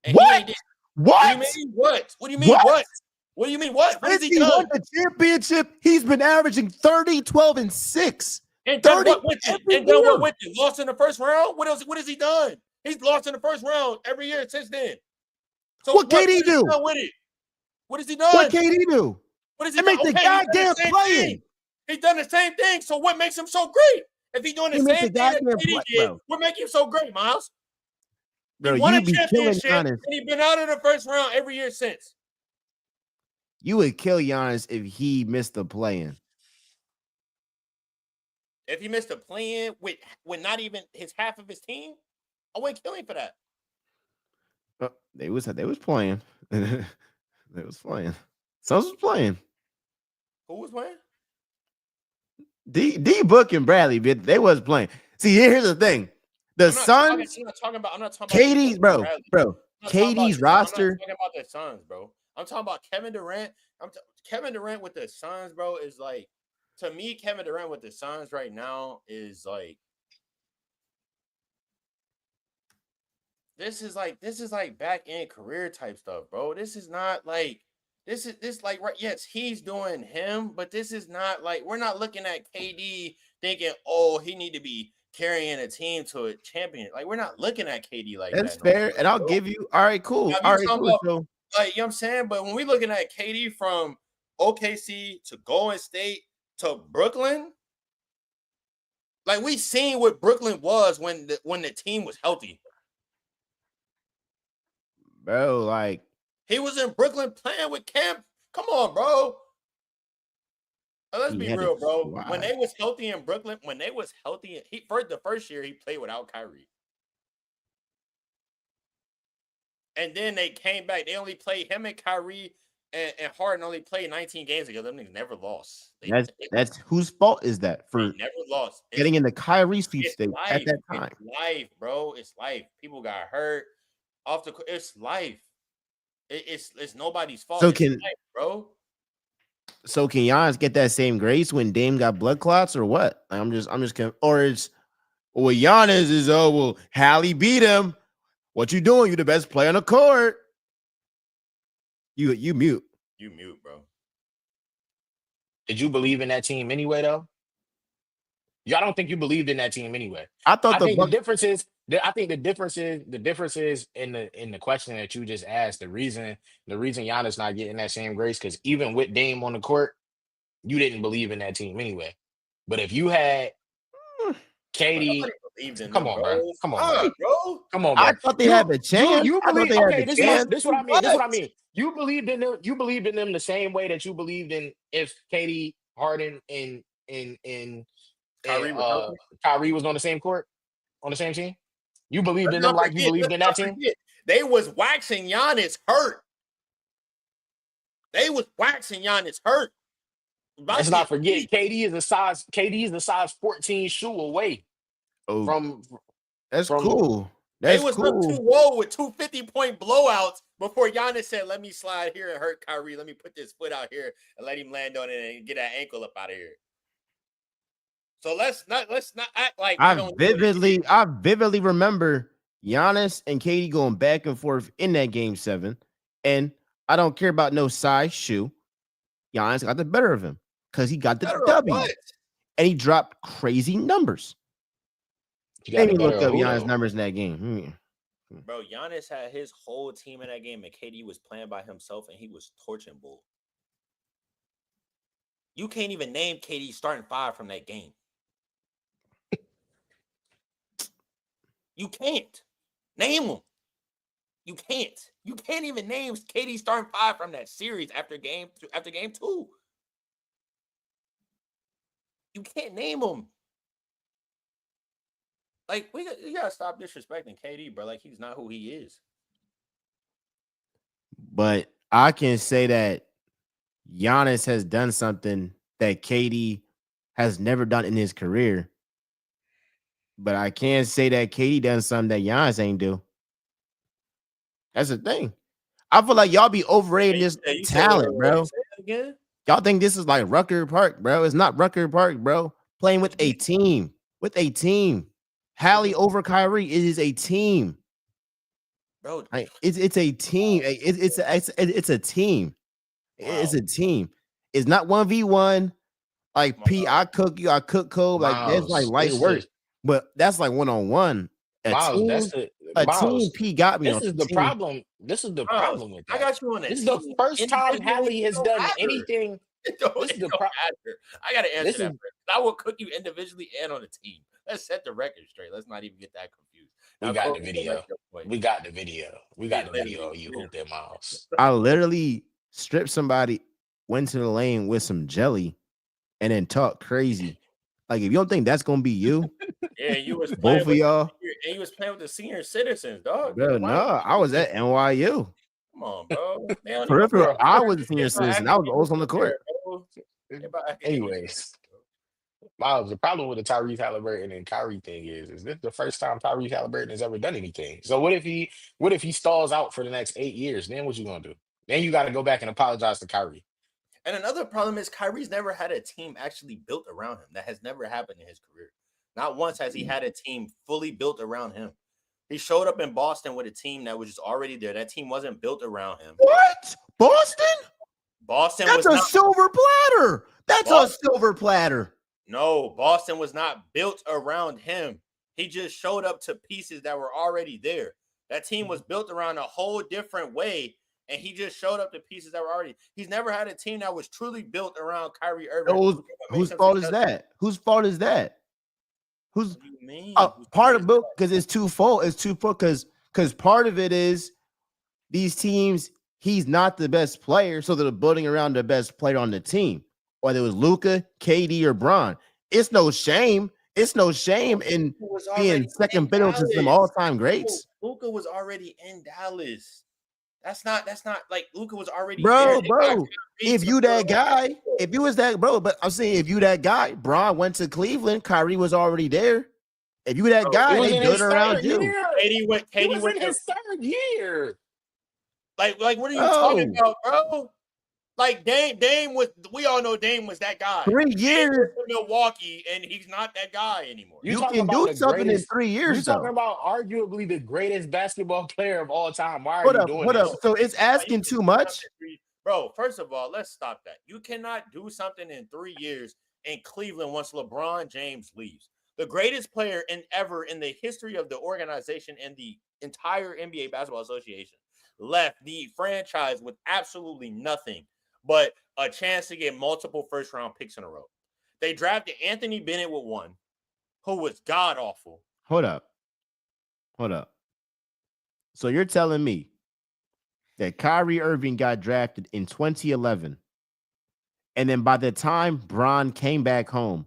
And what? What do you mean? What? What do you mean? What? What do you mean? What? What has he done? Won the championship. He's been averaging 30, 12, and 6. And 30 what with you? Lost in the first round? What else? What has he done? He's lost in the first round every year since then. So what KD do? What has he done? What KD do? What has he done? Make the goddamn playing. He's done the same thing. So what makes him so great? If he's doing the same thing that KD did, what makes him so great, Miles? Bro, he won a championship and he's been out in the first round every year since. You would kill Giannis if he missed the play-in. If he missed a play-in with not even his half of his team, I wouldn't kill him for that. They was playing. They was playing. Suns was playing. Who was playing? D Book and Bradley, but they was playing. See, here's the thing: the Suns. I'm not talking about KD's, bro. KD's roster. I'm talking about the Suns, bro. I'm talking about Kevin Durant. Kevin Durant with the Suns, bro, is like, to me, Kevin Durant with the Suns right now is like, this is like back end career type stuff, bro. This is not like right. Yes, he's doing him, but this is not like, we're not looking at KD thinking, oh, he need to be carrying a team to a champion. Like, we're not looking at KD like that's fair. And I'll give you all right, cool. All right, cool. So, like, you know what I'm saying? But when we looking at KD from OKC to Golden State to Brooklyn, Like we seen what Brooklyn was when the team was healthy. Bro, like He was in Brooklyn playing with Cam. Come on, bro. Let's he be had a real, bro. When squad. they was healthy in Brooklyn, when they was healthy, the first year he played without Kyrie. And then they came back. They only played him and Kyrie and Harden only played 19 games together. Them niggas never lost. That's whose fault is that They for never lost. getting in the Kyrie It's sweepstakes life. at that time? It's life, bro. It's life. People got hurt off the. It's life. It's nobody's fault. So It's life, bro. So can Giannis get that same grace when Dame got blood clots or what? I'm just or it's well, Giannis is Hallie beat him. What you doing? You the best player on the court. You mute. You mute, bro. Did you believe in that team anyway, though? Y'all don't think you believed in that team anyway. I thought I think the difference is in the question that you just asked. The reason Giannis not getting that same grace, because even with Dame on the court, you didn't believe in that team anyway. But if you had KD, come on, bro. Come on, bro. I thought they had the chance. You believe? Okay, this is what I mean. This is what I mean. You believed in them. You believed in them the same way that you believed in if KD, Harden, and Kyrie was on the same court, on the same team. You believed in them like you believed in that team. They was waxing Giannis hurt. They was waxing Giannis hurt. Let's not forget, KD is the size 14 shoe away from. That's cool. That's they was cool. up 2-0 with 2 50-point blowouts before Giannis said, "Let me slide here and hurt Kyrie. Let me put this foot out here and let him land on it and get that ankle up out of here." So let's not act like I vividly remember Giannis and KD going back and forth in that game 7, and I don't care about no size shoe. Giannis got the better of him because he got the W, and he dropped crazy numbers. Let me look up Giannis' numbers in that game. Bro, Giannis had his whole team in that game, and KD was playing by himself, and he was torching bull. You can't even name KD starting 5 from that game. You can't name them. You can't. You can't even name KD starting 5 from that series after game 2. You can't name them. Like, you gotta stop disrespecting KD, bro. Like, he's not who he is. But I can say that Giannis has done something that KD has never done in his career. But I can't say that KD done something that Giannis ain't do. That's the thing. I feel like y'all be overrating this talent, bro. Y'all think this is like Rucker Park, bro. It's not Rucker Park, bro. Playing with a team. Hallie over Kyrie. It is a team. Bro, it's a team. It's a team. Wow. It's a team. It's not 1v1. Like P, I cook you, I cook Cole. Like that's like light work. But that's like one-on-one. Team P got me. This is the problem. This is the problem with that. I got you on that. This is the first time Hallie has done anything. This is the problem. I got to answer that. I will cook you individually and on the team. Let's set the record straight. Let's not even get that confused. We got the video. We got the video. You hoop their mouths. I literally stripped somebody, went to the lane with some jelly, and then talk crazy. Like, if you don't think that's gonna be you, yeah, you was both of y'all, and you was playing with the senior citizens, dog. Bro, no, I was at NYU. Come on, bro. Peripheral, I was a senior citizen. I was also on the court. Anyways, Miles, the problem with the Tyrese Halliburton and Kyrie thing is this the first time Tyrese Halliburton has ever done anything. So what if he stalls out for the next 8 years? Then what you gonna do? Then you got to go back and apologize to Kyrie. And another problem is Kyrie's never had a team actually built around him. That has never happened in his career. Not once has he had a team fully built around him. He showed up in Boston with a team that was just already there. That team wasn't built around him. What? Boston? That's a silver platter. That's a silver platter. No, Boston was not built around him. He just showed up to pieces that were already there. That team was built around a whole different way, and he just showed up to pieces that were already. He's never had a team that was truly built around Kyrie Irving. Whose fault is that? Whose fault is that? Who's What do you mean? Who's the part of greatest because it's twofold. It's twofold because part of it is these teams. He's not the best player, so they're building around the best player on the team. Whether it was Luka, KD, or Bron, it's no shame. It's no shame in Luka was being already second in fiddle to some Dallas. all-time greats. Luka was already in Dallas. That's not like Luka was already there. Bro, They got bro. Kyrie If to you fill that in. guy, if you was that, bro, but I'm saying if you that guy, Bron went to Cleveland, Kyrie was already there. If you that Bro, guy, It was they in built his around third you. year. KD went. He KD was went in to his third year. like what are you Bro. talking about, bro? Like Dame was. We all know Dame was that guy. 3 Dame years. went to Milwaukee, and he's not that guy anymore. You You talking can about do the something in greatest? 3 You years, talking though. about arguably the greatest basketball player of all time. Why are Hold you up, doing hold this? up. So it's asking too much. Bro, first of all, let's stop that. You cannot do something in 3 years in Cleveland once LeBron James leaves. The greatest player ever in the history of the organization and the entire NBA Basketball Association left the franchise with absolutely nothing but a chance to get multiple first-round picks in a row. They drafted Anthony Bennett with one, who was god-awful. Hold up. Hold up. So you're telling me that Kyrie Irving got drafted in 2011, and then by the time Bron came back home,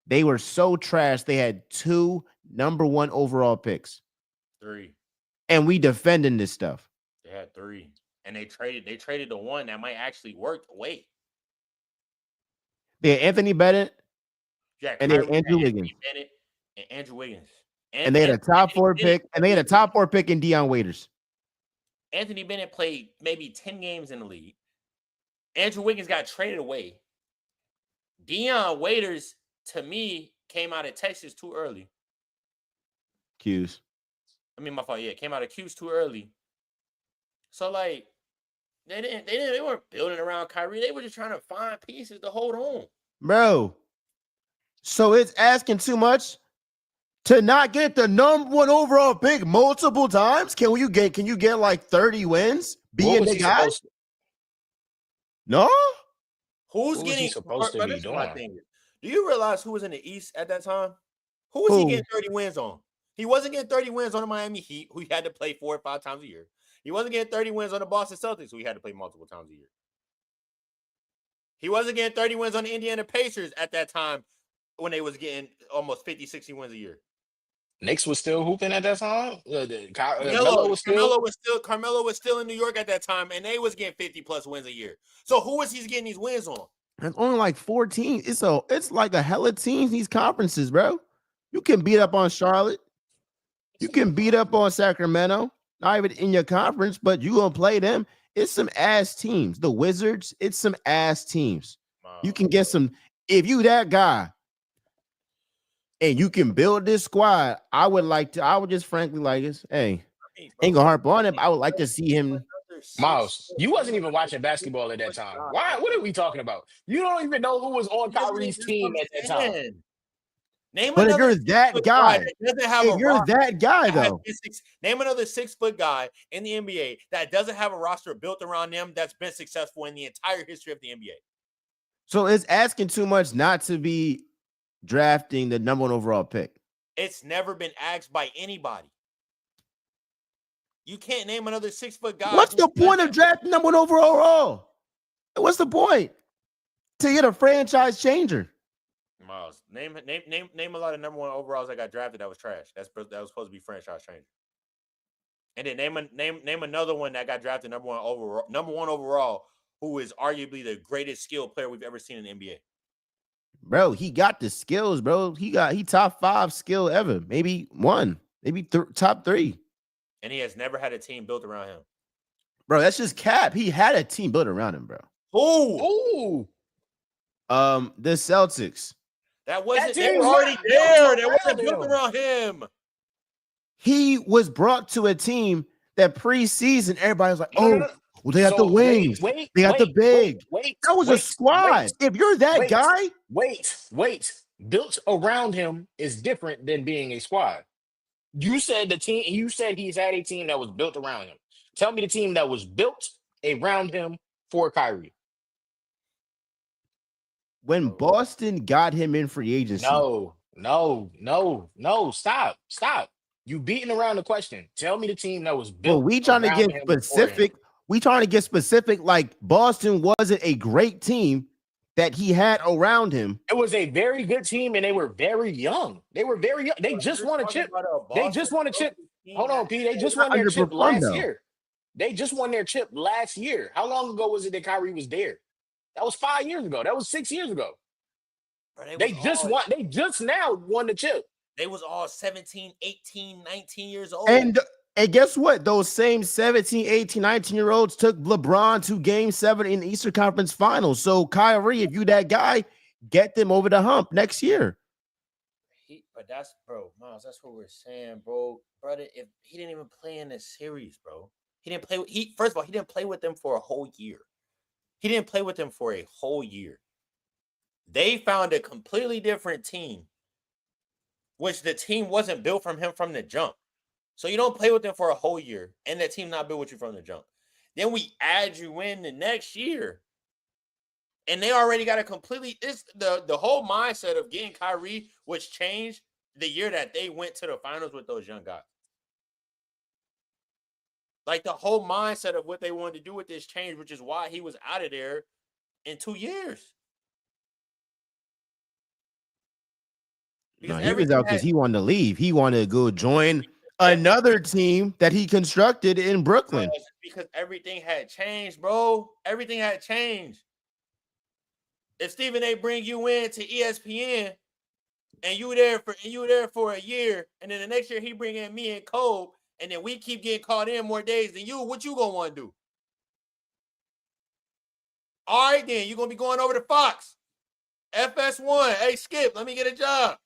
they were so trash they had 2 number 1 overall picks. 3. And we defending this stuff. They had 3. And they traded the one that might actually work. Wait. They had Anthony Bennett, Yeah, and then Kyrie, Andrew Anthony Wiggins. Bennett, and Andrew Wiggins. And they had a top 4 pick, and they had a top 4 pick in Deion Waiters. Anthony Bennett played maybe 10 games in the league. Andrew Wiggins got traded away. Deion Waiters, to me, came out of Texas too early. Q's. I mean, my fault. Yeah, came out of Q's too early. So like, they weren't building around Kyrie. They were just trying to find pieces to hold on. Bro. So it's asking too much to not get the number 1 overall pick multiple times. Can you get like 30 wins? What Being was the he guy? supposed to? No? Who's What was getting he supposed to bro, be this is my doing? thing. Do you realize who was in the East at that time? Who was he Who? getting 30 wins on? He wasn't getting 30 wins on the Miami Heat, who he had to play 4 or 5 times a year. He wasn't getting 30 wins on the Boston Celtics, who he had to play multiple times a year. He wasn't getting 30 wins on the Indiana Pacers at that time when they was getting almost 50, 60 wins a year. Knicks was still hooping at that time. Melo was still. Carmelo was still in New York at that time, and they was getting 50 plus wins a year. So who was he getting these wins on? It's only like 14. It's like a hella teams, these conferences, bro. You can beat up on Charlotte. You can beat up on Sacramento. Not even in your conference, but you gonna play them. It's some ass teams. The Wizards, it's some ass teams. You can get some. If you that guy and you can build this squad, I would just frankly like this. Hey, ain't gonna harp on him. I would like to see him. Miles, you wasn't even watching basketball at that time. Why? What are we talking about? You don't even know who was on Kyrie's team at that time. But if you're that guy, if you're that guy, though, name another 6-foot guy in the NBA that doesn't have a roster built around them that's been successful in the entire history of the NBA. So it's asking too much not to be drafting the number 1 overall pick. It's never been asked by anybody. You can't name another 6-foot guy. What's the point of drafting number 1 overall? What's the point? To get a franchise changer. Miles, name a lot of number 1 overalls that got drafted that was trash. That was supposed to be franchise changer. And then name another one that got drafted number 1 overall, who is arguably the greatest skilled player we've ever seen in the NBA. Bro, he got the skills, bro. He top 5 skill ever. Maybe 1, maybe top 3. And he has never had a team built around him. Bro, that's just cap. He had a team built around him, bro. Who? The Celtics. That wasn't. That They team were already was there. built They wasn't around built him. around him. He was brought to a team that preseason everybody was like, well, they got the wings. They got the big. That was a squad. If you're that guy. Wait. Built around him is different than being a squad. You said he's had a team that was built around him. Tell me the team that was built around him for Kyrie. When Boston got him in free agency. No. No. Stop. You beating around the question. Tell me the team that was Well, built we trying to around get him before him. specific. We trying to get specific. Like Boston wasn't a great team that he had around him. It was a very good team, and they were very young. They were very young. They Bro, just you're won a talking chip. about a They Boston just won a chip. Celtics team Hold on, that P. They had just Not won their chip underperformed last though. year. They just won their chip last year. How long ago was it that Kyrie was there? That was 5 years ago. That was 6 years ago. bro, They just won. They just now won the chip. they was all 17, 18, 19 years old. And guess what? Those same 17, 18, 19-year-olds took LeBron to game 7 in the Eastern Conference Finals. So Kyrie, if you that guy, get them over the hump next year. But that's bro, Miles. That's what we're saying, bro. Brother, if he didn't even play in this series, bro. He didn't play. First of all, he didn't play with them for a whole year. He didn't play with them for a whole year. They found a completely different team, which the team wasn't built from him from the jump. So you don't play with them for a whole year, and the team not built with you from the jump. Then we add you in the next year, and they already got a completely the whole mindset of getting Kyrie, which changed the year that they went to the finals with those young guys. Like the whole mindset of what they wanted to do with this change, which is why he was out of there in 2 years. No, he was out because he wanted to leave. He wanted to go join another team that he constructed in Brooklyn. Because everything had changed, bro. Everything had changed. If Stephen A. bring you in to ESPN and you there for a year, and then the next year he bring in me and Cole, and then we keep getting caught in more days than you, what you gonna want to do? All right, then you're gonna be going over to Fox, FS1. Hey, Skip, let me get a job.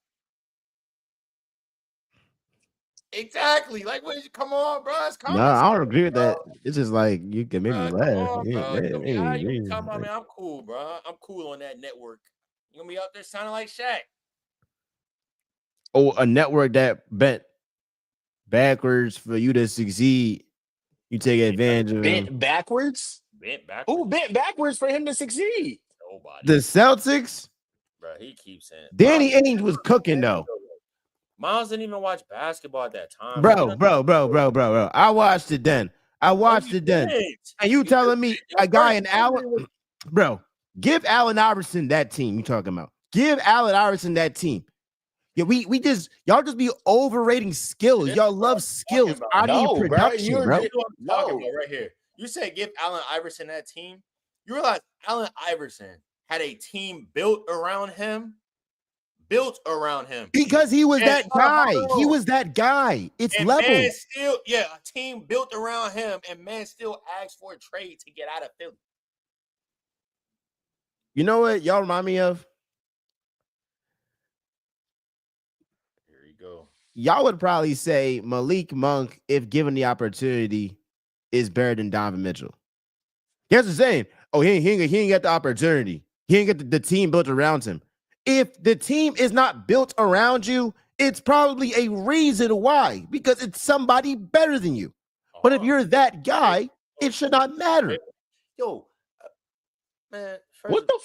Exactly. Like, what? Come on, bro. It's No, I don't agree with that. It's just like you can make me Come laugh. on, Yeah, bro. You be yeah, talking about, man, I'm cool, bro. I'm cool on that network. You gonna be out there sounding like Shaq. Oh, a network that bent backwards for you to succeed. You take advantage of him. Bent backwards? Bent backwards. Who bent backwards for him to succeed? Nobody. The Celtics. Bro, he keeps saying Danny Ainge was cooking though. Miles didn't even watch basketball at that time. Bro. I watched it then. And you telling me a guy in Allen, bro, give Allen Iverson that team you talking about. Give Allen Iverson that team. Yeah, we just y'all just be overrating skills. Y'all love skills out of your production, bro. Talking about right here. You said give Allen Iverson that team. You realize Allen Iverson had a team built around him. Because he was that guy. He was that guy. It's and level. Man still, a team built around him, and man still asked for a trade to get out of Philly. You know what y'all remind me of? Here you go. Y'all would probably say Malik Monk, if given the opportunity, is better than Donovan Mitchell. Guess what I'm saying? Oh, he ain't got the opportunity. He ain't get the team built around him. If the team is not built around you, it's probably a reason why, because it's somebody better than you. But if you're that guy, it should not matter. Yo, man. What the?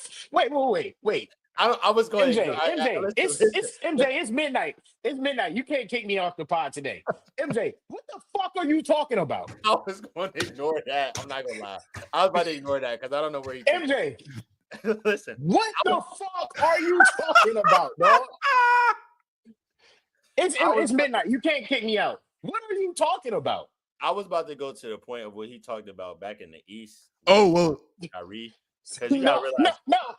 Wait. I was going. MJ, it's MJ. It's midnight. It's midnight. You can't kick me off the pod today. MJ, what the fuck are you talking about? I was going to ignore that. I'm not gonna lie. I was about to ignore that because I don't know where he. MJ, listen. What the fuck are you talking about, dog? It's midnight. You can't kick me out. What are you talking about? I was about to go to the point of what he talked about back in the East. Oh well, Kyrie. No,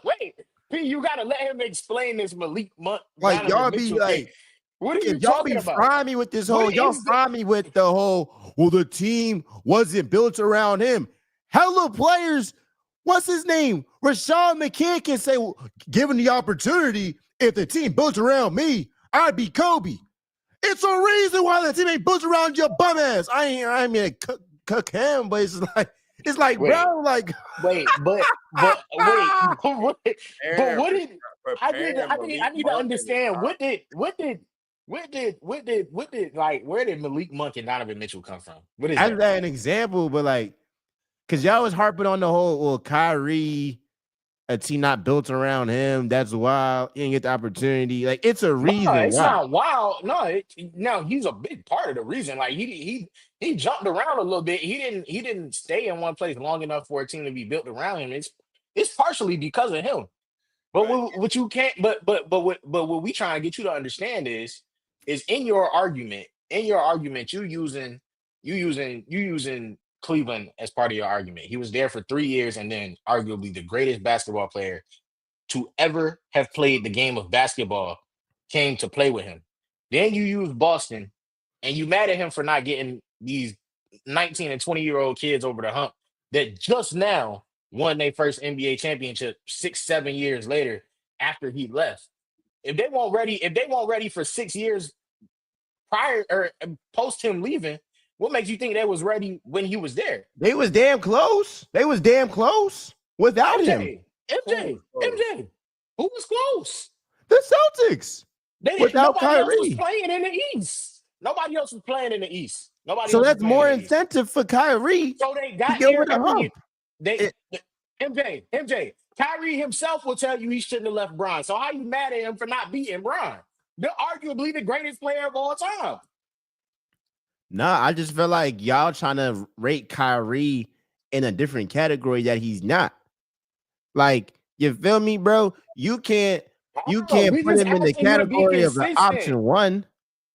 wait. P, you gotta let him explain this Malik Monk. Like y'all be like, what are you y'all talking be about? frying me with this whole, y'all fry me with the whole, well, the team wasn't built around him. Hella players, what's his name? Rashad McCann can say, well, given the opportunity, if the team built around me, I'd be Kobe. It's a reason why the team ain't built around your bum ass. I mean, cook him, but it's like, wait, bro, like, wait, but what did I need to understand what did like where did Malik Monk and Donovan Mitchell come from? What is as that? an example, but like, because y'all was harping on the whole, well, Kyrie a team not built around him. That's why he didn't get the opportunity. Like it's a No, reason it's why. not wild. No, he's a big part of the reason. Like he jumped around a little bit. He didn't stay in one place long enough for a team to be built around him. It's partially because of him. But Right. what you can't, what we trying to get you to understand is in your argument, you using Cleveland as part of your argument. He was there for 3 years and then arguably the greatest basketball player to ever have played the game of basketball came to play with him. Then you use Boston and you mad at him for not getting these 19 and 20-year-old kids over the hump that just now won their first NBA championship 6, 7 years later after he left. If they weren't ready for 6 years prior or post him leaving, what makes you think they was ready when he was there? They was damn close. They was damn close without him. MJ. Who was close? The Celtics. Without Nobody else was Kyrie. playing in the East. Nobody else was playing in the East. Nobody So else was that's playing more in the East. incentive for Kyrie So they to got get over here the every year. hump. MJ, Kyrie himself will tell you he shouldn't have left Bron. So how you mad at him for not beating Bron? They're arguably the greatest player of all time. Nah, I just feel like y'all trying to rate Kyrie in a different category that he's not. Like, you feel me, bro? You can't We put just him in the asking you to be category of the consistent. option one.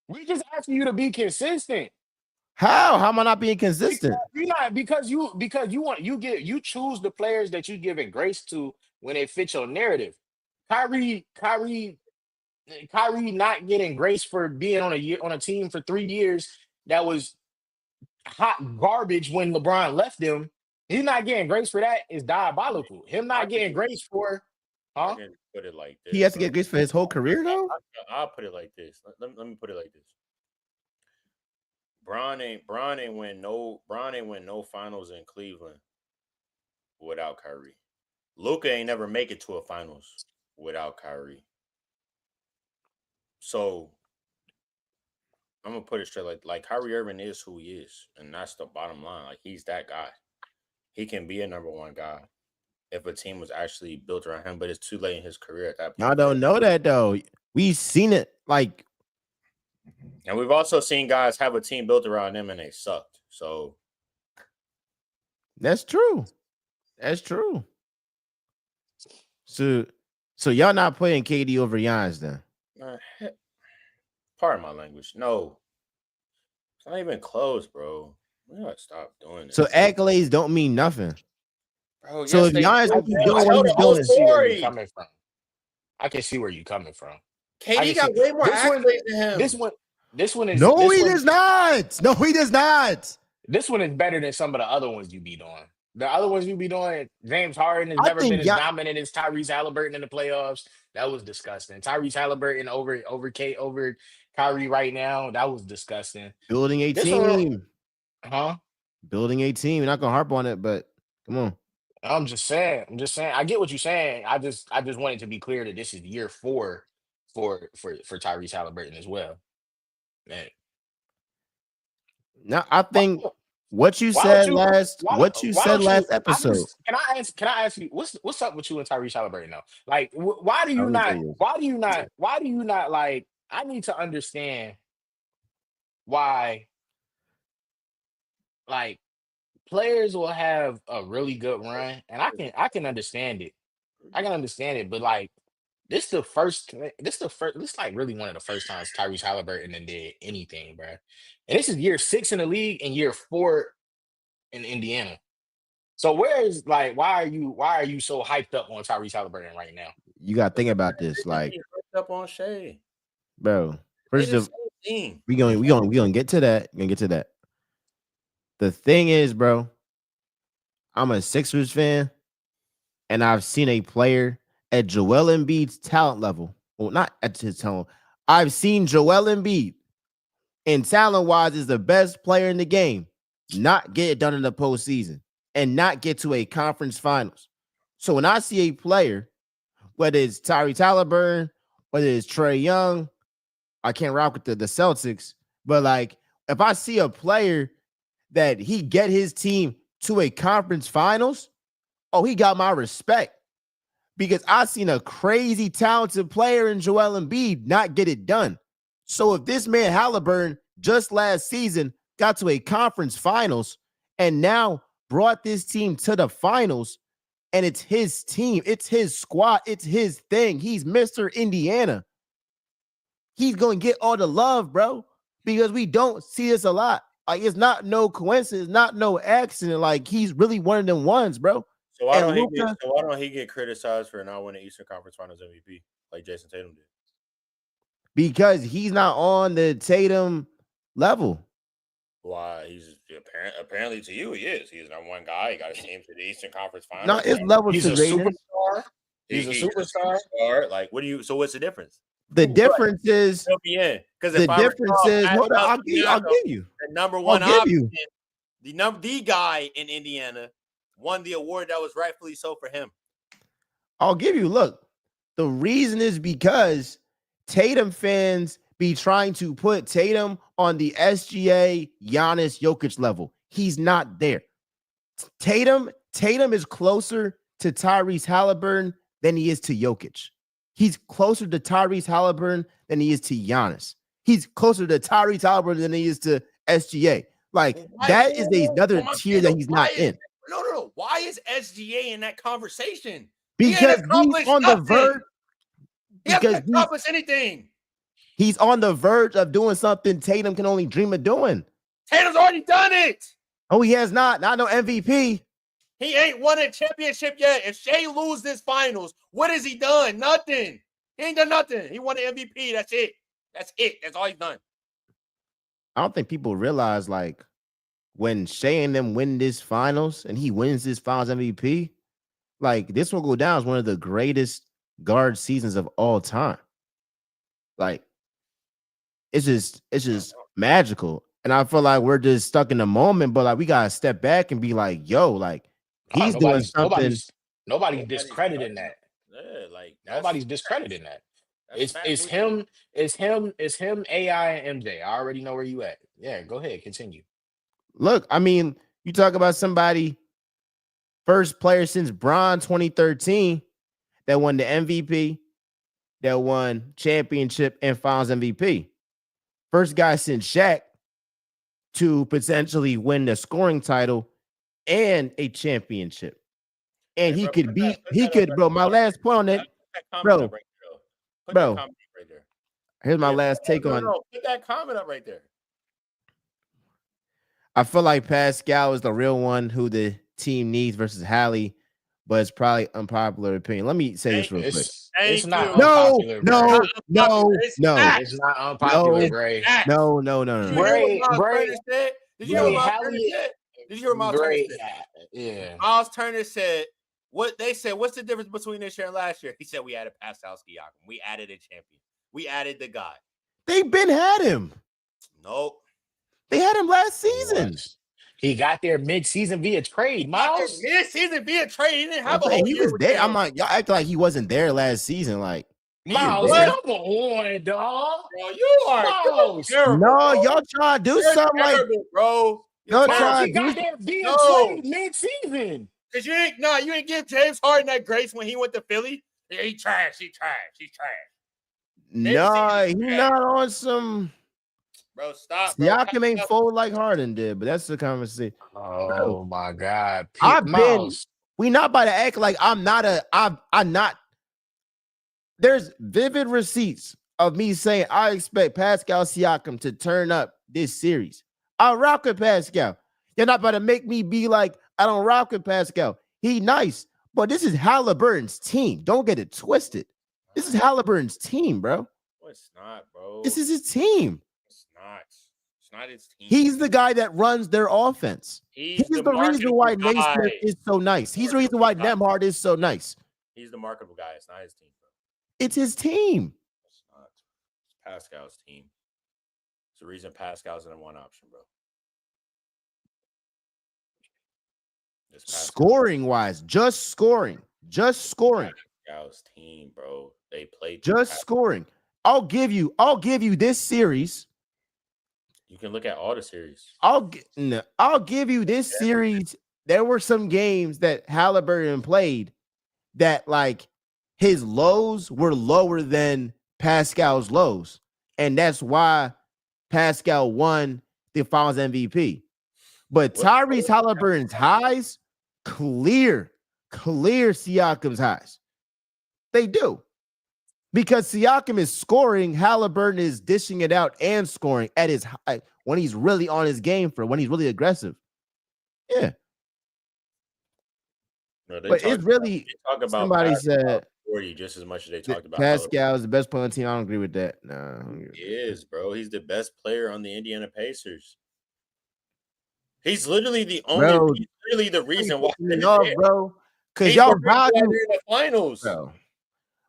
We just asking you to be consistent. How? How am I not being consistent? You're not because you choose the players that you giving grace to when they fit your narrative. Kyrie not getting grace for being on a team for 3 years that was hot garbage when LeBron left them. He's not getting grace for that is diabolical. Him not getting grace for, I huh? can put it like this. He has to bro. get grace for his whole career, though. I'll put it like this. Let me put it like this. Bron ain't win no finals in Cleveland without Kyrie. Luka ain't never make it to a finals without Kyrie. So I'm gonna put it straight like Kyrie Irving is who he is, and that's the bottom line. Like he's that guy. He can be a number one guy if a team was actually built around him, but it's too late in his career at that point. Y'all don't know that though. We've seen it. Like, And we've also seen guys have a team built around them and they sucked. So that's true. That's true. So y'all not playing KD over Giannis then? pardon my language. No. It's not even close, bro. We gotta stop doing this. So accolades don't mean nothing. Bro, so if they Giannis do, would be bro. doing I what know he's the whole doing, See where you're story. coming from. I can see where you're coming from. I KD can got see- way more this one- accolades than him. This one is no, this he one- does not. No, he does not. This one is better than some of the other ones you be doing. The other ones you be doing, James Harden has I never think been as Gian- dominant as Tyrese Halliburton in the playoffs. That was disgusting. Tyrese Halliburton over Kyrie right now. That was disgusting. Building a This one- team. Huh? Building a team. We're not gonna harp on it, but come on. I'm just saying. I get what you're saying. I just wanted to be clear that this is year 4 for Tyrese Halliburton as well. Man. Now I think what you Why said don't you- last why- what you why said don't you- last I episode. just- Can I ask you what's up with you and Tyrese Halliburton now? Like, why do you Let me not? tell you. Why do you not like? I need to understand why. Like, players will have a really good run, and I can understand it. I can understand it, but like, this is like really one of the first times Tyrese Halliburton did anything, bro. And this is year 6 in the league and year 4 in Indiana. So why are you so hyped up on Tyrese Halliburton right now? You gotta think about this. Like, He hooked up on Shea. bro, They first the of same thing. we gonna get to that. We're gonna get to that. The thing is, bro, I'm a Sixers fan, and I've seen a player at Joel Embiid's talent level. Well, not at his talent. I've seen Joel Embiid, and talent-wise, is the best player in the game, not get it done in the postseason and not get to a conference finals. So when I see a player, whether it's Tyrese Halliburton, whether it's Trae Young, I can't rock with the Celtics, but like if I see a player that he get his team to a conference finals, oh, he got my respect. because I've seen a crazy talented player in Joel Embiid not get it done. So if this man Halliburton just last season got to a conference finals and now brought this team to the finals, and it's his team, it's his squad, it's his thing. He's Mr. Indiana. He's going to get all the love, bro, because we don't see this a lot. Like, it's not no coincidence, not no accident. Like, he's really one of them ones, bro. So why And don't he get criticized for not winning Eastern Conference Finals MVP like Jason Tatum did? Because he's not on the Tatum level. Why? He's apparently to you, he is. He's number one guy. He got his team to the Eastern Conference Finals. No, it's level He's to a Raiden. superstar. He's a superstar. Like, what do you? So what's the difference? The difference is Fill me in, because the difference is. Hold on, I'll give you. The number one I'll give option, you. the guy in Indiana won the award that was rightfully so for him. I'll give you. Look, the reason is because Tatum fans be trying to put Tatum on the SGA Giannis Jokic level. He's not there. Tatum is closer to Tyrese Halliburton than he is to Jokic. He's closer to Tyrese Halliburton than he is to Giannis. He's closer to Tyrese Halliburton than he is to SGA. Like, that is another tier that he's not in. No. Why is SGA in that conversation? Because he's on the verge. He hasn't accomplished anything. He's on the verge of doing something Tatum can only dream of doing. Tatum's already done it. Oh, he has not. Not no MVP. He ain't won a championship yet. If Shea loses this finals, what has he done? Nothing. He ain't done nothing. He won an MVP. That's it. That's all he's done. I don't think people realize, like, when Shea and them win this finals and he wins this finals MVP, like, this will go down as one of the greatest guard seasons of all time. Like, it's just magical. And I feel like we're just stuck in the moment, but like, we gotta step back and be like, yo, like, he's doing something. Nobody's discrediting that. Yeah, like Nobody's discrediting that. It's him, AI and MJ. I already know where you at. Yeah, go ahead, continue. Look, I mean, you talk about somebody, first player since Bron 2013 that won the MVP, that won championship and finals MVP. First guy since Shaq to potentially win the scoring title and a championship. And he could, bro. My last point on that, bro. Here's my last take on. Put that comment up right there. I feel like Pascal is the real one who the team needs versus Hallie, but it's probably unpopular opinion. Let me say this real quick. It's not no. unpopular. It's not unpopular, Gray. No. Gray. Did you hear what Miles Turner said? Did you hear what Miles Turner said? Yeah. Miles Turner said, what they said, what's the difference between this year and last year? He said we added Pascal Siakam. We added a champion. We added the guy. They've been had him. Nope. They had him last season. He got there mid-season via trade, Miles. Mid-season via trade. He didn't have a whole he year was there. I'm like, y'all act like he wasn't there last season. Like, Miles, come on, dog. Bro, you are terrible, no, bro. y'all trying to do something terrible, like, bro. Y'all Miles, trying he to got do there via trade mid-season. Cause you didn't give James Harden that grace when he went to Philly. Yeah, he's trash. He's trash. No, he's not on some. Bro, stop. Bro. Y'all can ain't fold like Harden did, but that's the conversation. Oh my God, We not about to act like I'm not. There's vivid receipts of me saying I expect Pascal Siakam to turn up this series. I rock with Pascal. You're not about to make me be like, I don't rock with Pascal. He nice, but this is Halliburton's team. Don't get it twisted. This is Halliburton's team, bro. No, it's not, bro. This is his team. It's not his team. He's the guy that runs their offense. He's the reason why Naismith is so nice. He's the reason why Nembhard is so nice. He's the marketable guy. It's not his team, bro. It's his team. It's not. It's Pascal's team. It's the reason Pascal's in one option, bro. Scoring wise, just scoring. Pascal's team, bro. They played just scoring. I'll give you this series. You can look at all the series. I'll give you this series. There were some games that Halliburton played that, like, his lows were lower than Pascal's lows. And that's why Pascal won the finals MVP. But Tyrese Halliburton's highs clear Siakam's highs. They do. Because Siakam is scoring, Halliburton is dishing it out and scoring at his high when he's really on his game when he's really aggressive. Yeah. No, but it's really somebody said 40 just as much as they talked about Pascal is the best player on the team. I don't agree with that. No, he is, bro. He's the best player on the Indiana Pacers. He's literally the only. He's literally the reason why. Bro, because y'all robbed in the finals. Bro.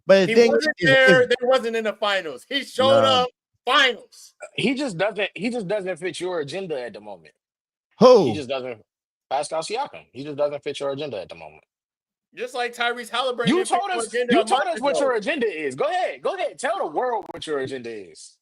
But he wasn't there. They wasn't in the finals. He showed up finals. He just doesn't fit your agenda at the moment. Who? He just doesn't. Pascal Siakam. He just doesn't fit your agenda at the moment. Just like Tyrese Halliburton. You told us what your agenda is. Go ahead. Tell the world what your agenda is.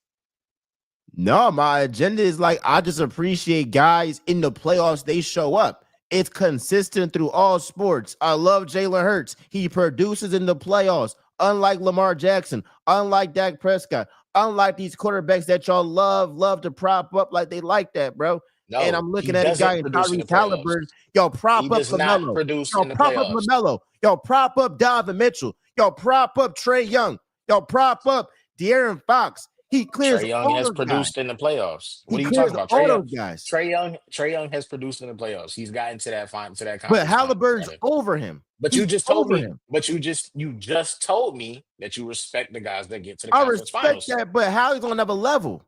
No, my agenda is like I just appreciate guys in the playoffs. They show up. It's consistent through all sports. I love Jalen Hurts. He produces in the playoffs. Unlike Lamar Jackson, unlike Dak Prescott, unlike these quarterbacks that y'all love to prop up like they like that, bro. No, and I'm looking at a guy in Tyrese Halliburton. Y'all prop up LaMelo. Y'all prop up LaMelo. Y'all prop up Donovan Mitchell. Y'all prop up Trae Young. Y'all prop up De'Aaron Fox. He clears. Trae Young has produced in the playoffs. What are you talking about? Trae Young has produced in the playoffs. He's gotten to that conference. But Halliburton's over him. But you just told me. But you just told me that you respect the guys that get to the conference finals. I respect that, but Hallie's on another level.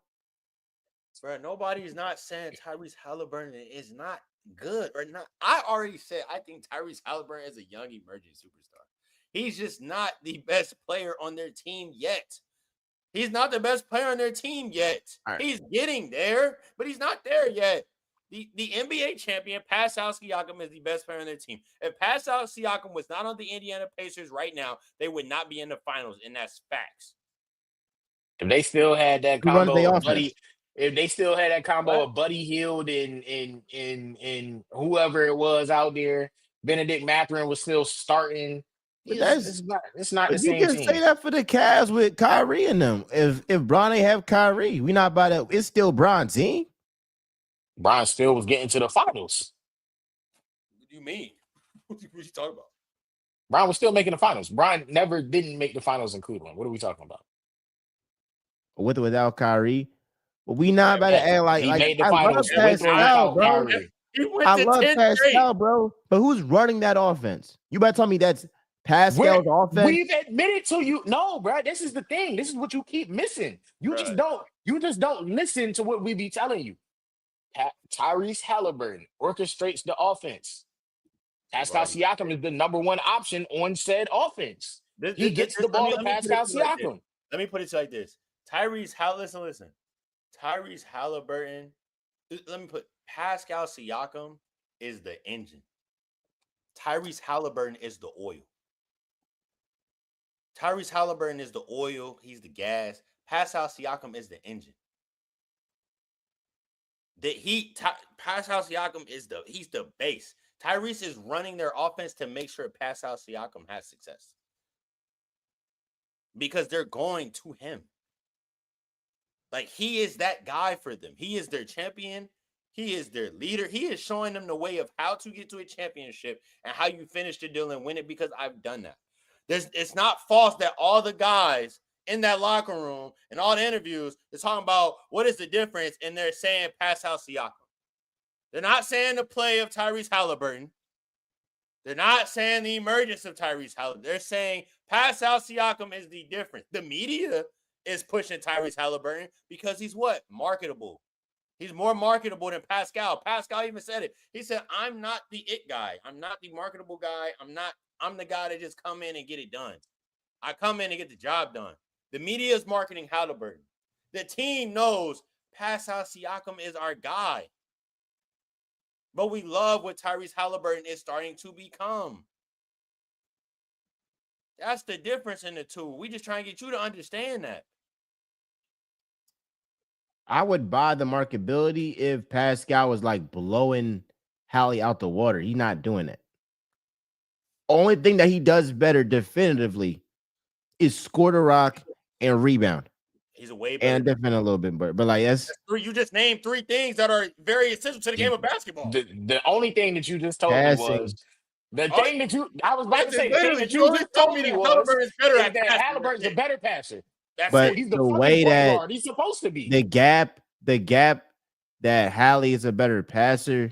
Bro, nobody's not saying Tyrese Halliburton is not good or not. I already said I think Tyrese Halliburton is a young emerging superstar. He's just not the best player on their team yet. He's not the best player on their team yet. Right. He's getting there, but he's not there yet. The NBA champion, Pascal Siakam, is the best player on their team. If Pascal Siakam was not on the Indiana Pacers right now, they would not be in the finals, and that's facts. If they still had that combo of Buddy Hield and whoever it was out there, Benedict Mathurin was still starting. It's not the same team. You can say that for the Cavs with Kyrie and them. If Bron ain't have Kyrie, we not about to. It's still Bron's team. Bron still was getting to the finals. What do you mean? What are you talking about? Bron was still making the finals. Bron never didn't make the finals in Cleveland. What are we talking about? With or without Kyrie, but we not about to act like he made the finals. Pascal, bro. I love Pascal, grade. Bro. But who's running that offense? You better tell me that's Pascal's offense. We've admitted to you. No, bro. This is the thing. This is what you keep missing. You just don't listen to what we be telling you. Tyrese Halliburton orchestrates the offense. Pascal Siakam is the number one option on said offense. He gets the ball to Pascal Siakam. Let me put it like this. Listen. Tyrese Halliburton. Let me put Pascal Siakam is the engine. Tyrese Halliburton is the oil. Tyrese Halliburton is the oil. He's the gas. Pascal Siakam is the engine. Pascal Siakam he's the base. Tyrese is running their offense to make sure Pascal Siakam has success. Because they're going to him. Like, he is that guy for them. He is their champion. He is their leader. He is showing them the way of how to get to a championship and how you finish the deal and win it, because I've done that. It's not false that all the guys in that locker room and all the interviews, they're talking about what is the difference, and they're saying Pascal Siakam. They're not saying the play of Tyrese Halliburton. They're not saying the emergence of Tyrese Halliburton. They're saying Pascal Siakam is the difference. The media is pushing Tyrese Halliburton because he's what? Marketable. He's more marketable than Pascal. Pascal even said it. He said, I'm not the it guy. I'm not the marketable guy. I'm the guy that just come in and get it done. I come in and get the job done. The media is marketing Halliburton. The team knows Pascal Siakam is our guy. But we love what Tyrese Halliburton is starting to become. That's the difference in the two. We just trying to get you to understand that. I would buy the marketability if Pascal was like blowing Hallie out the water. He's not doing it. Only thing that he does better definitively is score the rock and rebound He's a way better. and defend a little bit, but like that's You just named 3 things that are very essential to the game of basketball. The only thing that you just told Passing. me was the thing that you. I was about to say the thing that you already just told me that was Halliburton's better is at that passing. Halliburton's a better passer. That's But it. He's the the fucking way point that guard. He's supposed to be. the gap that Hallie is a better passer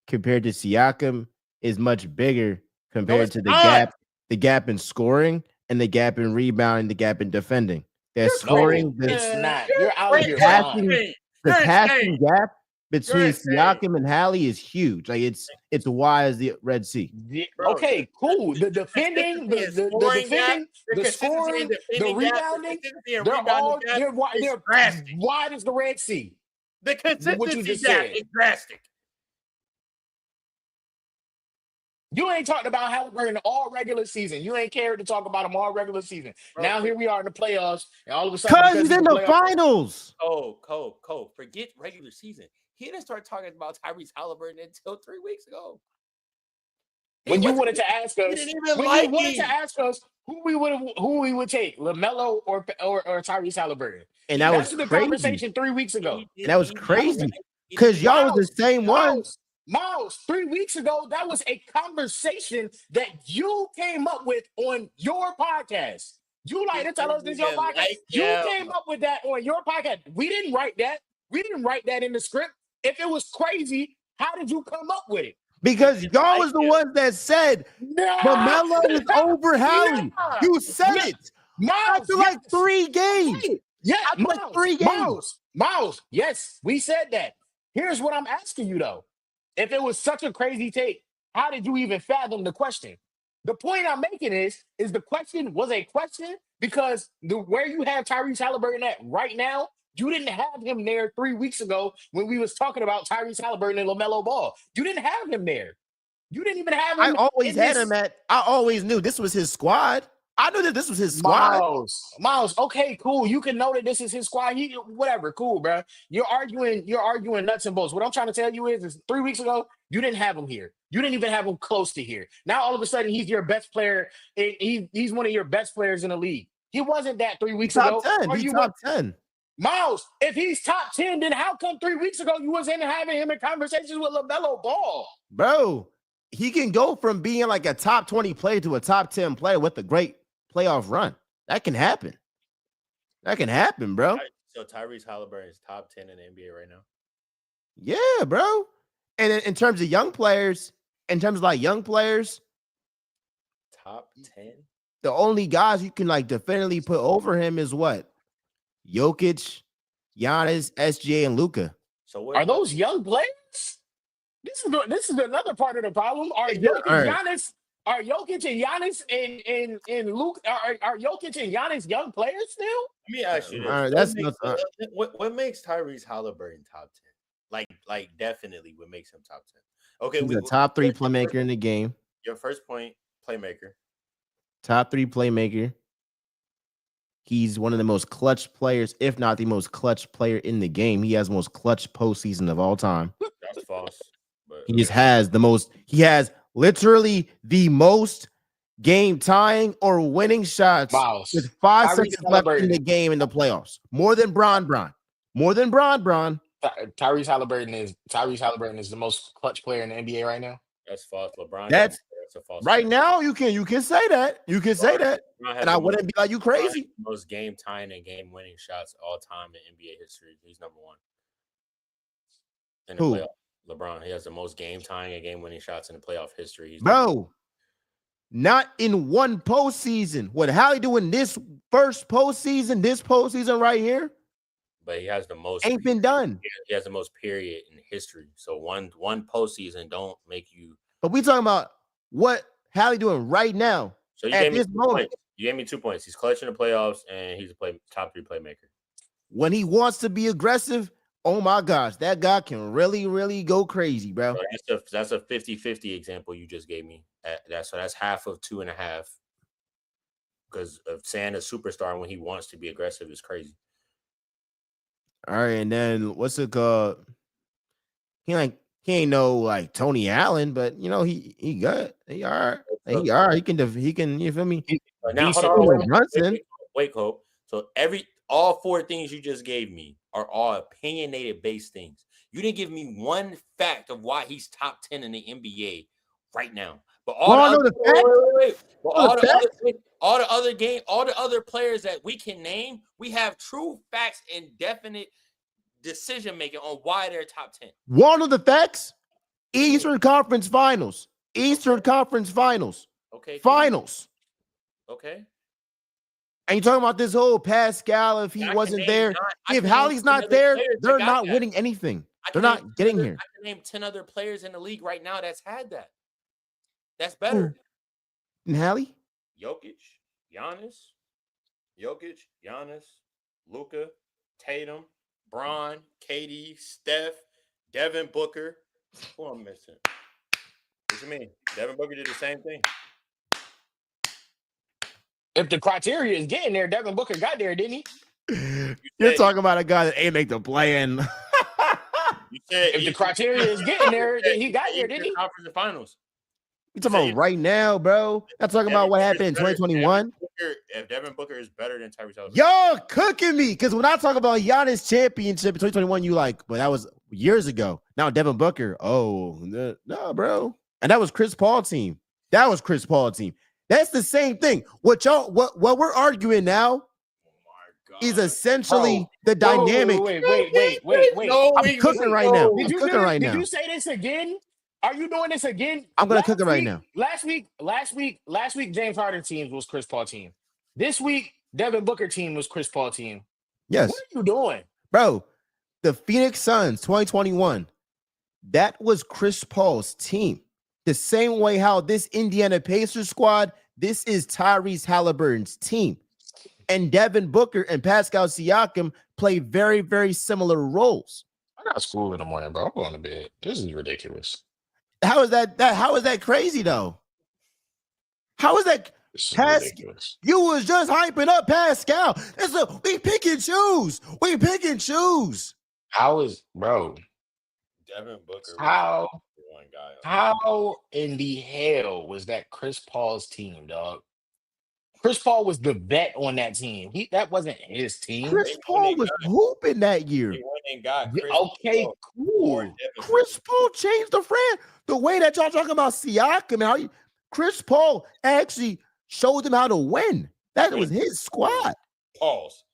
compared to Siakam is much bigger compared it's to not. the gap in scoring and the gap in rebounding, the gap in defending. That You're scoring, No, the, it's not. You're You're out of your passing- mind. the You're passing insane. gap between insane. Siakam and Hallie is huge. Like it's wide as the Red Sea. Bro, Okay, cool. The defending, the scoring gap, defending, the consistency in scoring, the defending gap, rebounding, consistency in they're rebounding all gap they're is drastic. wide as the Red Sea. The consistency just gap said. is drastic. You ain't talked about Halliburton all regular season. You ain't cared to talk about him all regular season. Bro, Now here we are in the playoffs, and all of a sudden, Because he's in the playoff- finals. Cole, forget regular season. He didn't start talking about Tyrese Halliburton until 3 weeks ago. When you wanted to ask us, didn't even when like you wanted him. to ask us who we would take, LaMelo or Tyrese Halliburton, And that was the crazy. conversation 3 weeks ago. And that was crazy. Because y'all was the same ones. Miles, 3 weeks ago, that was a conversation that you came up with on your podcast. You like to tell us this is your podcast. You came up with that on your podcast. We didn't write that. We didn't write that in the script. If it was crazy, how did you come up with it? Because y'all was the ones that said LaMelo is over Hallie. Yeah. You said Yeah. it Miles, after like 3 games. Yeah, After like 3 games. Miles, yes, we said that. Here's what I'm asking you though. If it was such a crazy take, how did you even fathom the question? The point I'm making is the question was a question because where you have Tyrese Halliburton at right now, you didn't have him there 3 weeks ago when we was talking about Tyrese Halliburton and LaMelo Ball. You didn't have him there. You didn't even have him. I always in had this- him at. I always knew this was his squad. I knew that this was his squad. Miles, okay, cool. You can know that this is his squad. Whatever, cool, bro. You're arguing nuts and bolts. What I'm trying to tell you is 3 weeks ago, you didn't have him here. You didn't even have him close to here. Now all of a sudden, he's your best player. He's one of your best players in the league. He wasn't that 3 weeks ago. Top 10. He's top 10. Miles, if he's top 10, then how come 3 weeks ago you wasn't having him in conversations with LaMelo Ball? Bro, he can go from being like a top 20 player to a top 10 player with a great playoff run. That can happen. That can happen, bro. So Tyrese Halliburton is top 10 in the NBA right now. Yeah, bro. And in terms of young players, Top 10? the only guys you can like definitely put over him is what? Jokic, Giannis, SGA, and Luka. So what Are those young players? This is another part of the problem. Are Jokic, Giannis, are Jokic and Giannis and Luke are Jokic and Giannis young players still? Let me ask you this. All right, What makes Tyrese Halliburton top 10? Like definitely what makes him top 10. Okay, He's a top 3 playmaker in the game. Your first point, playmaker. Top 3 playmaker. He's one of the most clutch players, if not the most clutch player in the game. He has the most clutch postseason of all time. That's false. But He just has the most. He has literally the most game tying or winning shots Miles. with 5 Tyrese seconds left in Halliburton. the game in the playoffs. More than Bron. More than Bron. Tyrese Halliburton is the most clutch player in the NBA right now. that's false. LeBron. That's a false. Right statement. now, you can say that. You can say that. LeBron has And I the wouldn't be like, you LeBron has crazy. the most game tying and game winning shots all time in NBA history. He's number 1. In the Who? playoff. LeBron. He has the most game tying and game winning shots in the playoff history. He's number 1. Bro, not in one postseason. What Hallie doing this first postseason, this postseason right here, But he has the most. ain't been done. He has the most period in history. So one postseason don't make you. But we talking about what Hallie doing right now. So you At gave me this 2 moment. points. You gave me 2 points. He's clutch in the playoffs, and he's a top 3 playmaker. When he wants to be aggressive, oh my gosh, that guy can really, really go crazy, bro. So that's a 50-50 example you just gave me. That's half of 2.5. Because of saying a superstar when he wants to be aggressive is crazy. All right, and then what's it called? He ain't no like Tony Allen, but you know he good. He all right. He all right. He can you feel me? Now, Decent. hold on, Brunson. Wait, Cole. So all 4 things you just gave me are all opinionated based things. You didn't give me one fact of why he's top 10 in the NBA right now. But all the other But all the players that we can name, we have true facts and definite decision making on why they're top 10. One of the facts: Eastern Conference Finals. Eastern Conference Finals. Okay. Finals. Okay. And you talking about this whole Pascal, if he wasn't there, if Hallie's not there, they're not winning anything. They're not getting here. I can name 10 other players in the league right now that's had that. That's better. And Hallie? Jokic, Giannis, Luka, Tatum, Bron, KD, Steph, Devin Booker. Who I'm missing? What you mean? Devin Booker did the same thing. If the criteria is getting there, Devin Booker got there, didn't he? You're talking about a guy that ain't make the play-in. You said if the criteria is getting there, then he got there, didn't he? Conference finals. You talking about right now, bro? Not talking about what happened in 2021. If Devin Booker is better than Tyrese Halliburton, Y'all cooking me, because when I talk about Giannis championship in 2021, you like, but that was years ago. Now Devin Booker, no, bro, and that was Chris Paul team. That's the same thing. What we're arguing now is essentially the dynamic. Wait. I'm cooking right now. Did you say this again? Are you doing this again? I'm gonna cook it right now. Last week, James Harden team was Chris Paul team. This week, Devin Booker team was Chris Paul team. Yes. What are you doing? Bro, the Phoenix Suns 2021, that was Chris Paul's team. The same way how this Indiana Pacers squad, this is Tyrese Halliburton's team. And Devin Booker and Pascal Siakam play very, very similar roles. I got school in the morning, bro. I'm going to bed. This is ridiculous. How is that crazy though? How is that? Ridiculous. You was just hyping up Pascal. We pick and choose. How is, bro? Devin Booker. How? One guy. How in the hell was that Chris Paul's team, dog? Chris Paul was the vet on that team. That wasn't his team. Chris Paul was hooping that year. Okay, cool. Chris Paul changed the friend. The way that y'all talking about Siakam and Chris Paul actually showed them how to win. That was his squad. Pause.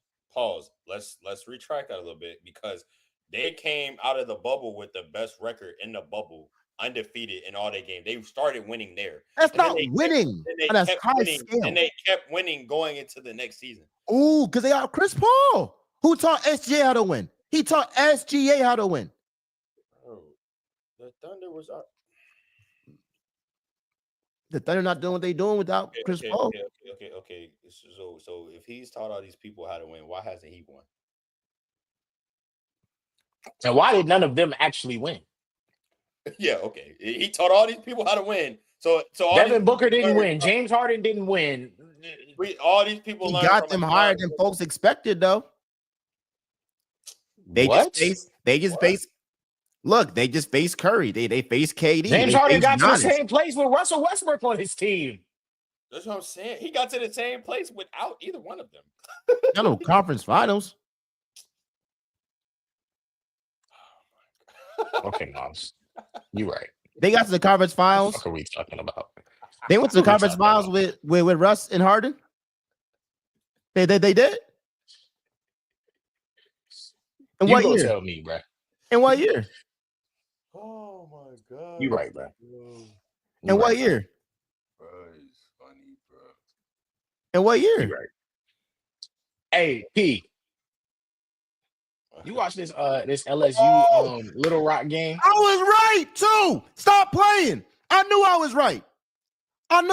Let's retract that a little bit, because they came out of the bubble with the best record in the bubble, undefeated in all their games. They started winning there. That's not winning. That's high scale. And they kept winning going into the next season. Ooh, because they got Chris Paul, who taught SGA how to win. He taught SGA how to win. Oh, the Thunder was up. The Thunder not doing what they doing without Chris Paul. Okay. So if he's taught all these people how to win, why hasn't he won? And why did none of them actually win? Yeah, okay. He taught all these people how to win. So Devin Booker didn't win. James Harden didn't win. All these people got them higher than folks expected, though. They just face Curry. They face KD. James Harden got to the same place with Russell Westbrook on his team. That's what I'm saying. He got to the same place without either one of them. No conference finals. Okay, Moms. You're right. They got to the conference finals. What are we talking about? They went to the conference finals with Russ and Harden. They did. In what year? Tell me, bro. In what year? Oh my God. You're right, bro. In what year? Bro, it's funny, bro. In what year? You're right. Hey, P. You watch this LSU Little Rock game? I was right too. Stop playing. I knew I was right. What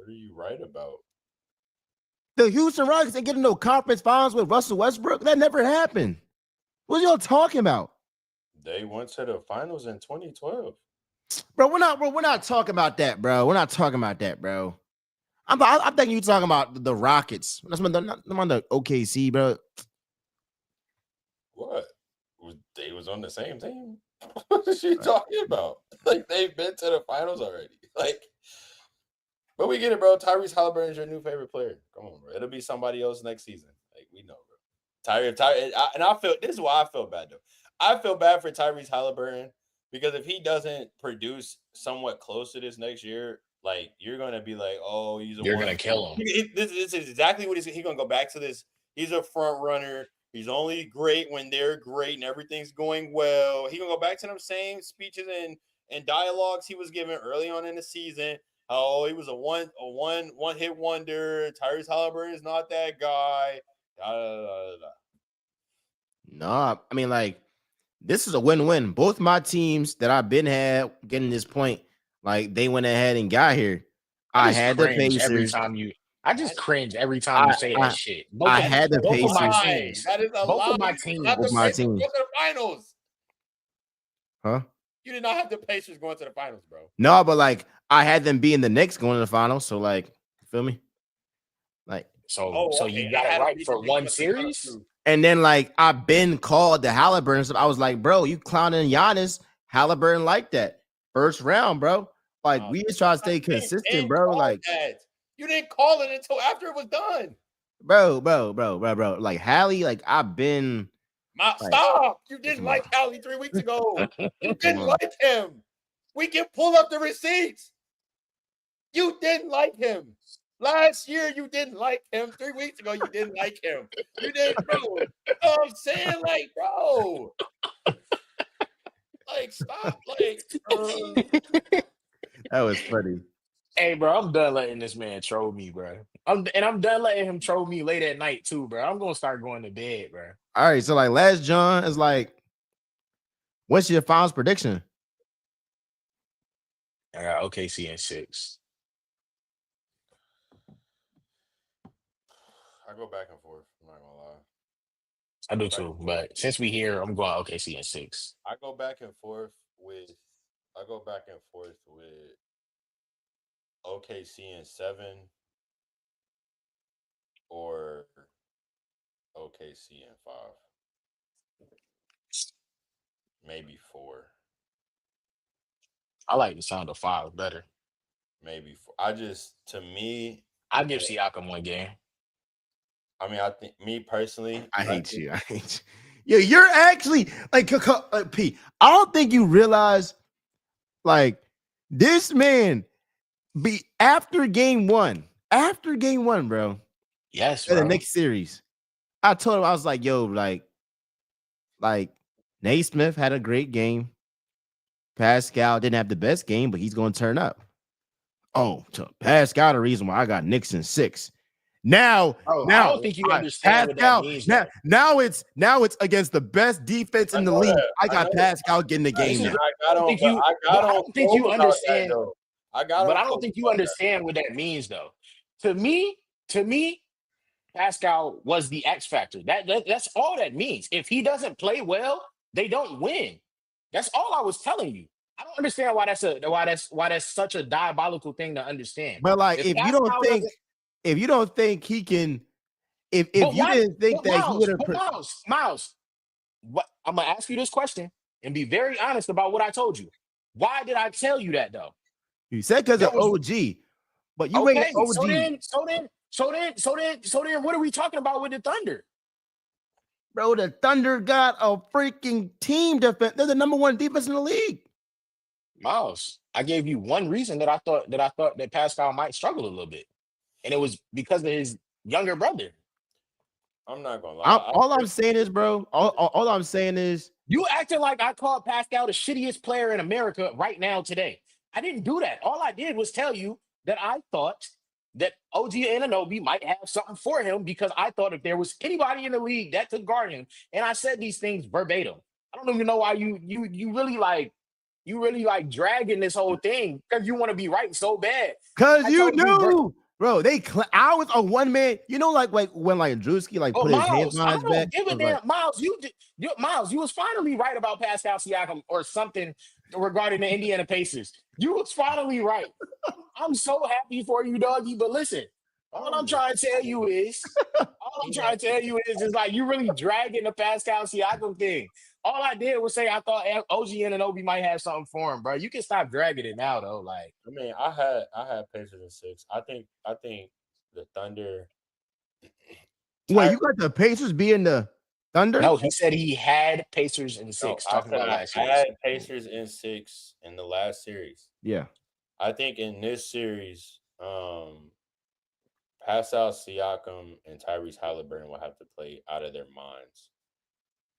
are you right about? The Houston Rockets ain't getting no conference finals with Russell Westbrook. That never happened. What y'all talking about? They went to the finals in 2012. Bro, we're not talking about that, bro. We're not talking about that, bro. I'm thinking you talking about the Rockets. That's on the OKC, bro. What? They was on the same team? What is she talking about? Like, they've been to the finals already. Like, But we get it, bro. Tyrese Halliburton is your new favorite player. Come on, bro. It'll be somebody else next season. Like we know, bro. And I feel this is why I feel bad though. I feel bad for Tyrese Halliburton because if he doesn't produce somewhat close to this next year, like you're gonna be like, oh, You're gonna kill him. This is exactly what he's gonna go back to this. He's a front runner. He's only great when they're great and everything's going well. He gonna go back to them same speeches and dialogues he was given early on in the season. Oh, he was a one hit wonder. Tyrese Halliburton is not that guy. No, I mean, like, this is a win-win. Both my teams that I've been had getting this point, like, they went ahead and got here. I had the cringe every Pacers. time you. I just cringe every time you say that shit. I had the both of my Pacers. teams. That is a Both lie. of my teams. Not the Both my Pacers teams. going to the finals. Huh? You did not have the Pacers going to the finals, bro. No, but like I had them being the Knicks going to the finals. So like, feel me? Like, So you got it right for one series. and then like I've been called the Halliburton. So I was like, bro, you clowning Giannis. Halliburton like that first round, bro. Like we just try to stay consistent, bro. Like you didn't call it until after it was done, bro. Like Hallie, like I've been. Stop! You didn't like Hallie 3 weeks ago. You didn't like him. We can pull up the receipts. You didn't like him. Last year, you didn't like him. 3 weeks ago, you didn't like him. You didn't, bro. You know what I'm saying? Like, bro. Like, stop. Like, That was funny. Hey, bro, I'm done letting this man troll me, bro. I'm done letting him troll me late at night too, bro. I'm gonna start going to bed, bro. All right, so like last John is like, what's your finals prediction? I got OKC in 6. I go back and forth. I'm not gonna lie. I do too, but since we here, I'm going OKC in 6. I go back and forth with OKC in 7 or OKC in 5. Maybe 4. I like the sound of 5 better. Maybe 4. I give Siakam one game. I mean, I think me personally, I hate you. Yo, you're actually like P. I don't think you realize like this man be after game one, bro. Yes, For bro. the next series. I told him, I was like, yo, like Naismith had a great game. Pascal didn't have the best game, but he's going to turn up. Oh, so Pascal, the reason why I got Knicks in 6. Now, I don't think you understand Pascal, what that means. Now it's against the best defense in the league. I got Pascal getting the game now. I don't think you understand. But I don't think you understand what that means, though. To me, Pascal was the X factor. That's all that means. If he doesn't play well, they don't win. That's all I was telling you. I don't understand why that's such a diabolical thing to understand. But like, if you don't think he can, if you didn't think that he would have, Miles, what I'm gonna ask you this question and be very honest about what I told you. Why did I tell you that though? You said because of OG, but you ain't OG. So then, what are we talking about with the Thunder? Bro, the Thunder got a freaking team defense. They're the number 1 defense in the league. Miles, I gave you one reason that I thought that Pascal might struggle a little bit, and it was because of his younger brother. I'm not gonna lie. All I'm saying is, bro. All I'm saying is, you acting like I called Pascal the shittiest player in America right now today. I didn't do that. All I did was tell you that I thought that OG Anunoby might have something for him because I thought if there was anybody in the league that could guard him, and I said these things verbatim. I don't even know why you really like dragging this whole thing because you want to be right so bad. Because you knew, bro. I was a one man. You know, like when like Drewski like put his hands on his back. Give a damn, Miles. Miles, you was finally right about Pascal Siakam or something regarding the Indiana Pacers. You was finally right. I'm so happy for you, doggy. But listen, all I'm trying to tell you is, like you really dragging the Pascal Siakam thing. All I did was say I thought OG Anunoby might have something for him, bro. You can stop dragging it now, though. Like, I mean, I had Pacers in 6. I think the Thunder. Wait, you got the Pacers being the Thunder? no, he said he had Pacers in No, 6. I Talking said about I last series. had Pacers in 6 in the last series. Yeah. I think in this series, Pascal Siakam and Tyrese Halliburton will have to play out of their minds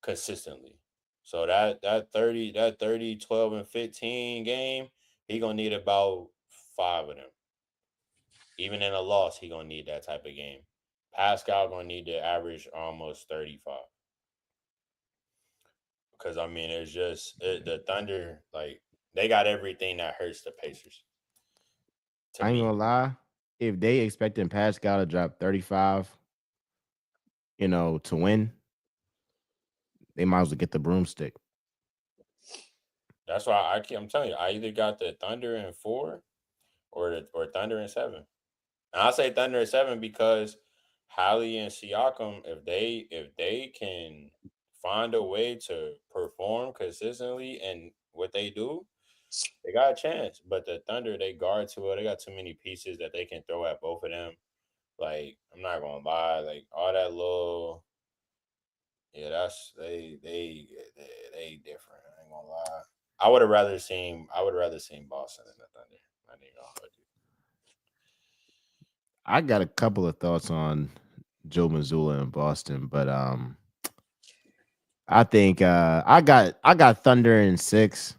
consistently. So that 30, 12, and 15 game, he gonna need about 5 of them. Even in a loss, he gonna need that type of game. Pascal gonna need to average almost 35. Because I mean, it's just the Thunder, like they got everything that hurts the Pacers. I ain't gonna lie. If they expecting Pascal to drop 35, to win, they might as well get the broomstick. That's why I'm telling you, I either got the Thunder in 4 or Thunder in 7. And I say Thunder in 7 because Hallie and Siakam, if they can find a way to perform consistently and what they do, they got a chance. But the Thunder, they guard too well. They got too many pieces that they can throw at both of them. Like, I'm not gonna lie, like all that little, yeah, that's they different. I ain't gonna lie. I would have rather seen Boston than the Thunder. I ain't gonna hold you. I got a couple of thoughts on Joe Mazzulla in Boston, but I think I got Thunder in 6.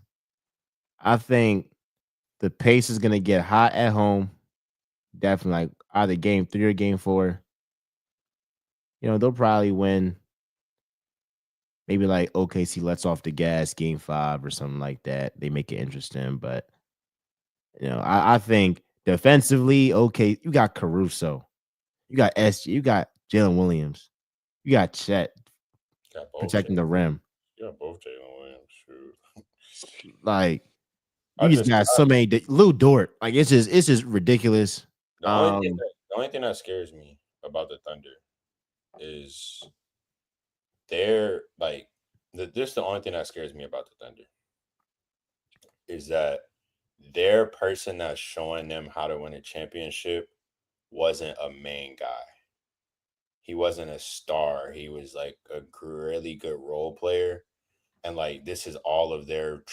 I think the pace is gonna get hot at home. Definitely, like either game 3 or game 4. They'll probably win. Maybe like OKC lets off the gas game 5 or something like that. They make it interesting, but I think defensively, okay, you got Caruso, you got SG, you got Jalen Williams, you got Chet protecting the rim. You got both Jalen Williams. Shoot. Like you just got so many. Lou Dort, like it's just ridiculous. The only thing that scares me about the Thunder is they're like this. The only thing that scares me about the Thunder is that their person that's showing them how to win a championship wasn't a main guy. He wasn't a star. He was like a really good role player. And like this is all of their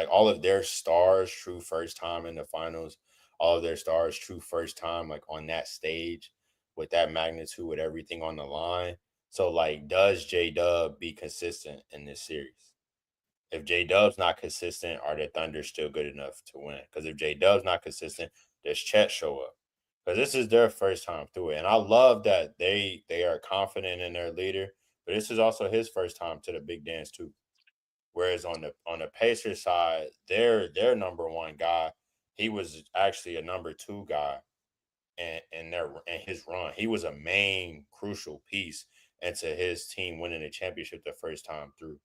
all of their stars true first time in the finals, all of their stars true first time like on that stage with that magnitude, with everything on the line. So like, does J-Dub be consistent in this series? If J-Dub's not consistent, are the Thunder still good enough to win? Because if J-Dub's not consistent, does Chet show up? Because this is their first time through it. And I love that they are confident in their leader, but this is also his first time to the big dance too. Whereas on the Pacers side, their number 1 guy, he was actually a number 2 guy in his run. He was a main crucial piece into his team winning the championship the first time through.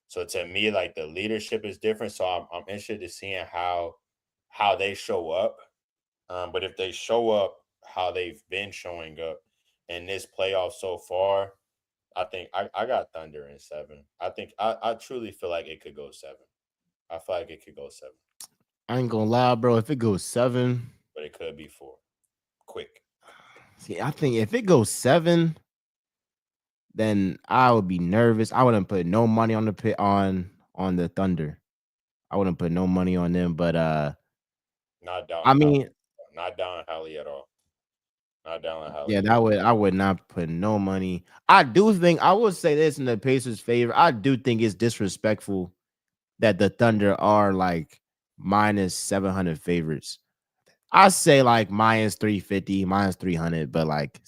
So to me, like the leadership is different. So I'm interested in seeing how they show up. But if they show up how they've been showing up in this playoff so far, I think I got Thunder in 7. I think I truly feel like it could go 7. I feel like it could go 7. I ain't gonna lie, bro. If it goes 7, but it could be 4. Quick. See, I think if it goes 7, then I would be nervous. I wouldn't put no money on the Thunder. I wouldn't put no money on them, but not down. Not down Hallie at all. Not down Hallie. Yeah, I would not put no money. I would say this in the Pacers' favor. I do think it's disrespectful that the Thunder are like minus 700 favorites. I say like minus 350, minus 300, but like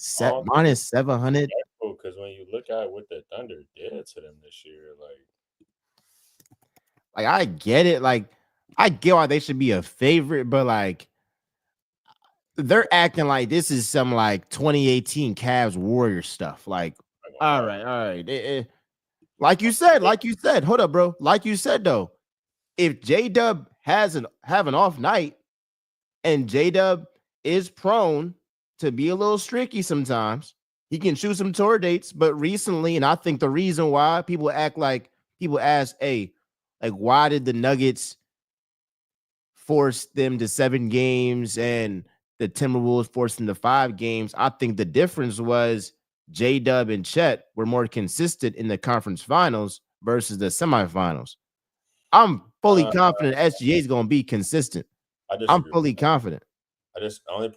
minus 700. Because when you look at what the Thunder did to them this year, like I get it. Like I get why they should be a favorite, but like they're acting like this is some like 2018 Cavs Warriors stuff. Like, all right. Like you said, hold up, bro. Like you said, though, if J-Dub have an off night and J-Dub is prone to be a little streaky sometimes, he can shoot some tour dates. But recently, and I think the reason why people people ask, hey, like why did the Nuggets force them to 7 games and the Timberwolves forced them to 5 games? I think the difference was J Dub and Chet were more consistent in the conference finals versus the semifinals. I'm fully confident SGA is going to be consistent. I'm fully confident. Only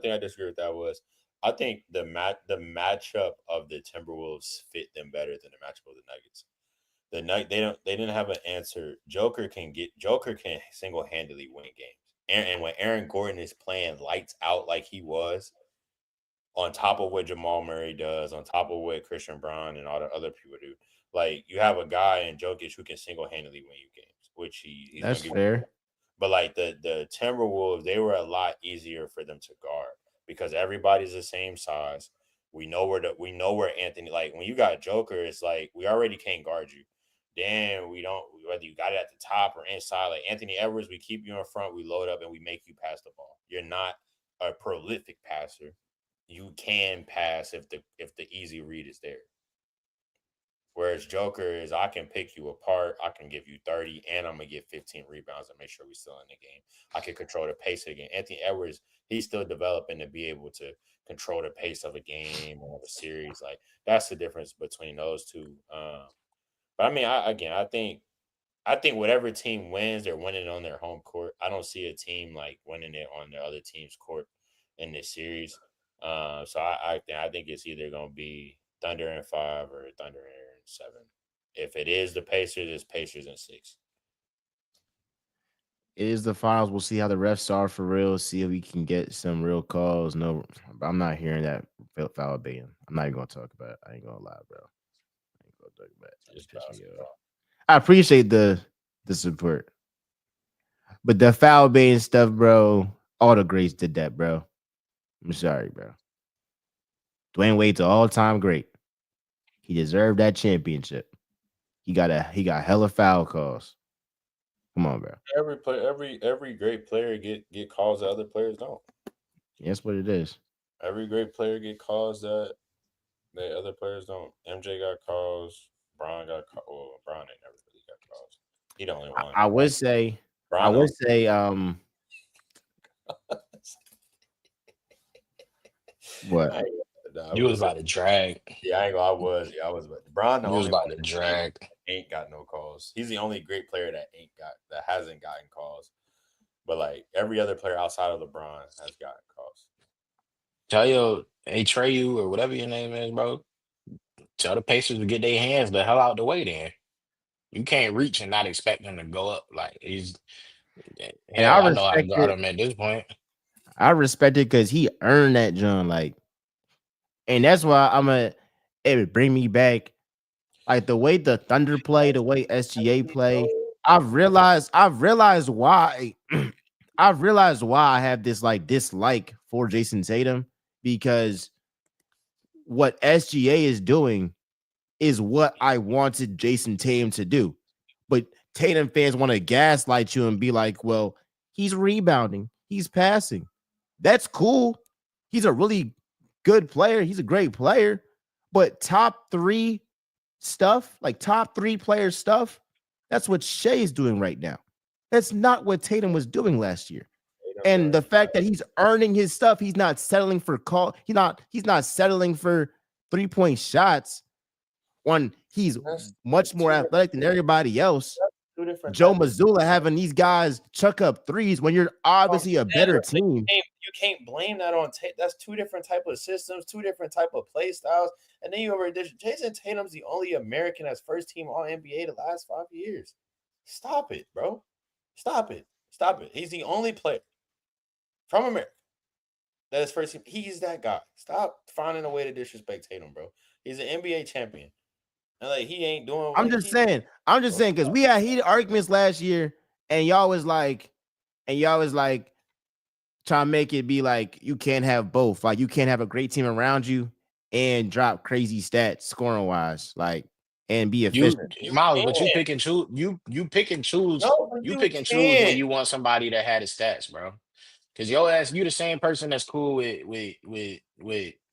thing I disagree with that was I think the matchup of the Timberwolves fit them better than the matchup of the Nuggets. They didn't have an answer. Joker can single-handedly win games. And when Aaron Gordon is playing lights out like he was, on top of what Jamal Murray does, on top of what Christian Brown and all the other people do, like you have a guy in Jokic who can single-handedly win you games, which he's That's fair. But like the Timberwolves, they were a lot easier for them to guard because everybody's the same size. We know where Anthony, like when you got Joker, it's like we already can't guard you. Then we don't, whether you got it at the top or inside, like Anthony Edwards, we keep you in front, we load up and we make you pass the ball. You're not a prolific passer. You can pass if the easy read is there. Whereas Joker is, I can pick you apart. I can give you 30, and I'm going to get 15 rebounds and make sure we're still in the game. I can control the pace of the game. Anthony Edwards, he's still developing to be able to control the pace of a game or of a series. Like, that's the difference between those two. But, I mean, I think whatever team wins, they're winning on their home court. I don't see a team, like, winning it on the other team's court in this series. So I think it's either going to be Thunder in 5 or Thunder in 7. If it is the Pacers, it's Pacers in 6. It is the finals. We'll see how the refs are for real. See if we can get some real calls. No, I'm not hearing that foul baiting. I'm not even gonna talk about it. I ain't gonna lie, bro. I ain't gonna talk about it. Just I appreciate the support, but the foul baiting stuff, bro. All the greats did that, bro. I'm sorry, bro. Dwayne Wade's an all-time great. He deserved that championship. He got hella foul calls. Come on, bro. Every great player get calls that other players don't. Yeah, that's what it is. Every great player get calls that other players don't. MJ got calls. Bron got calls. Well, Bron ain't never really got calls. He the only one. I would say. What? You was about to drag. Yeah, I ain't gonna. I was. But Bron, you was about to drag. Ain't got no calls. He's the only great player that hasn't gotten calls. But like every other player outside of LeBron has gotten calls. Tell Treyu or whatever your name is, bro. Tell the Pacers to get their hands the hell out the way. Then you can't reach and not expect them to go up. Like he's. And I know how to guard him at this point. I respect it because he earned that, John. Like, and that's why it would bring me back. Like the way the Thunder play, the way SGA play, I've realized why I've realized why I have this like dislike for Jason Tatum, because what SGA is doing is what I wanted Jason Tatum to do. But Tatum fans want to gaslight you and be like, well, he's rebounding, he's passing. That's cool. He's a really good player. He's a great player. But top 3 stuff, like top 3 player stuff, that's what Shea is doing right now. That's not what Tatum was doing last year. And the fact that he's earning his stuff, he's not settling for he's not settling for 3-point shots when he's much more athletic than everybody else. Joe Mazzulla having these guys chuck up threes when you're obviously a better team. You can't blame that on Tatum. That's 2 different type of systems, 2 different type of play styles. And then Jason Tatum's the only American that's first team All NBA the last 5 years. Stop it, bro. Stop it. He's the only player from America that is first team. He's that guy. Stop finding a way to disrespect Tatum, bro. He's an NBA champion. And like he ain't doing. I'm just saying because we had heated arguments last year, and y'all was like trying to make it be like you can't have both. Like you can't have a great team around you and drop crazy stats scoring wise, like and be efficient. Miles, but you pick and choose. You pick and choose. No, you pick and choose when you want somebody that had his stats, bro. Because your ass, you the same person that's cool with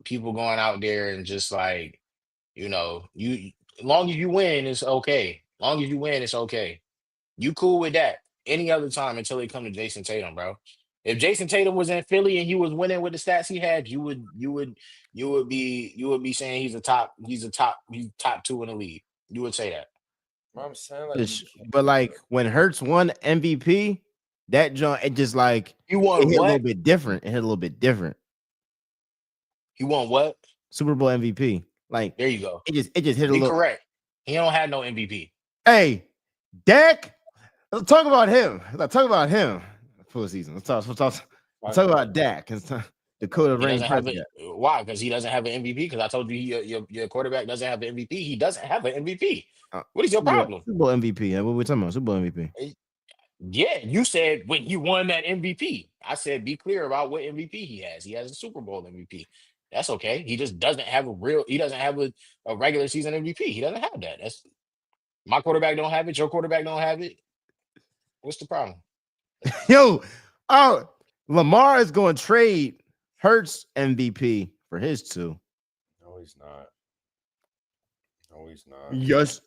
people going out there and just like, you know, as long as you win, it's okay. Long as you win, it's okay. You cool with that any other time until it come to Jason Tatum, bro. If Jason Tatum was in Philly and he was winning with the stats he had, you would be saying he's top two in the league. You would say that. I'm saying like, But like when Hurts won MVP, that joint it just like You it won hit a little what? bit different. It hit a little bit different. You won what? Super Bowl MVP. Like There you go. it just hit a Be little. correct. He don't have no MVP. Hey, Dak. Let's talk about him. Let's talk about him for the season. Let's talk about Dak. It's Dakota He Rain doesn't have Prescott. it. Why? Because he doesn't have an MVP. Because I told you your quarterback doesn't have an MVP. He doesn't have an MVP. What is your problem? Super Bowl MVP. What we talking about? Super Bowl MVP. Yeah, you said when he won that MVP. I said be clear about what MVP he has. He has a Super Bowl MVP. That's okay. He just doesn't have he doesn't have a regular season MVP. He doesn't have that. That's my quarterback don't have it. Your quarterback don't have it. What's the problem? Yo, Lamar is going to trade Hurts MVP for his two. no, he's not. No, he's not. Yes.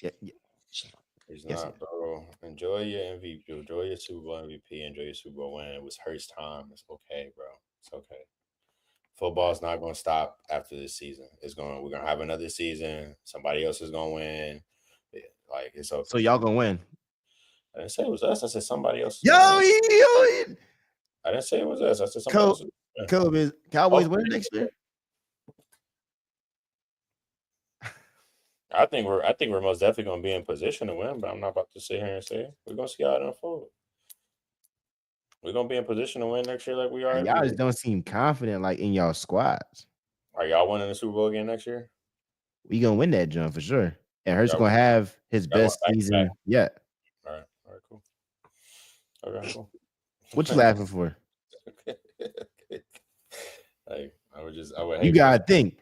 He's Yes, not, bro. Enjoy your MVP. Enjoy your Super Bowl MVP. Enjoy your Super Bowl win. It was Hurts time. It's okay, bro. It's okay. Football's not going to stop after this season. We're going to have another season. Somebody else is going to win. Yeah, like, it's okay. So y'all gonna win. I didn't say it was us. I said somebody else. I didn't say it was us. I said somebody else. Kobe, Cowboys win next year. I think we're most definitely going to be in position to win, but I'm not about to sit here and say it. We're going to see how it unfolds. We're going to be in position to win next year like we are. Y'all just don't seem confident like in y'all squads. Are y'all winning the Super Bowl again next year? We gonna win that jump for sure. And Hurts Y'all gonna have his y'all best going back to season back. yet. All right, cool. Okay, cool. What you laughing for? Hey, I would You hate gotta think.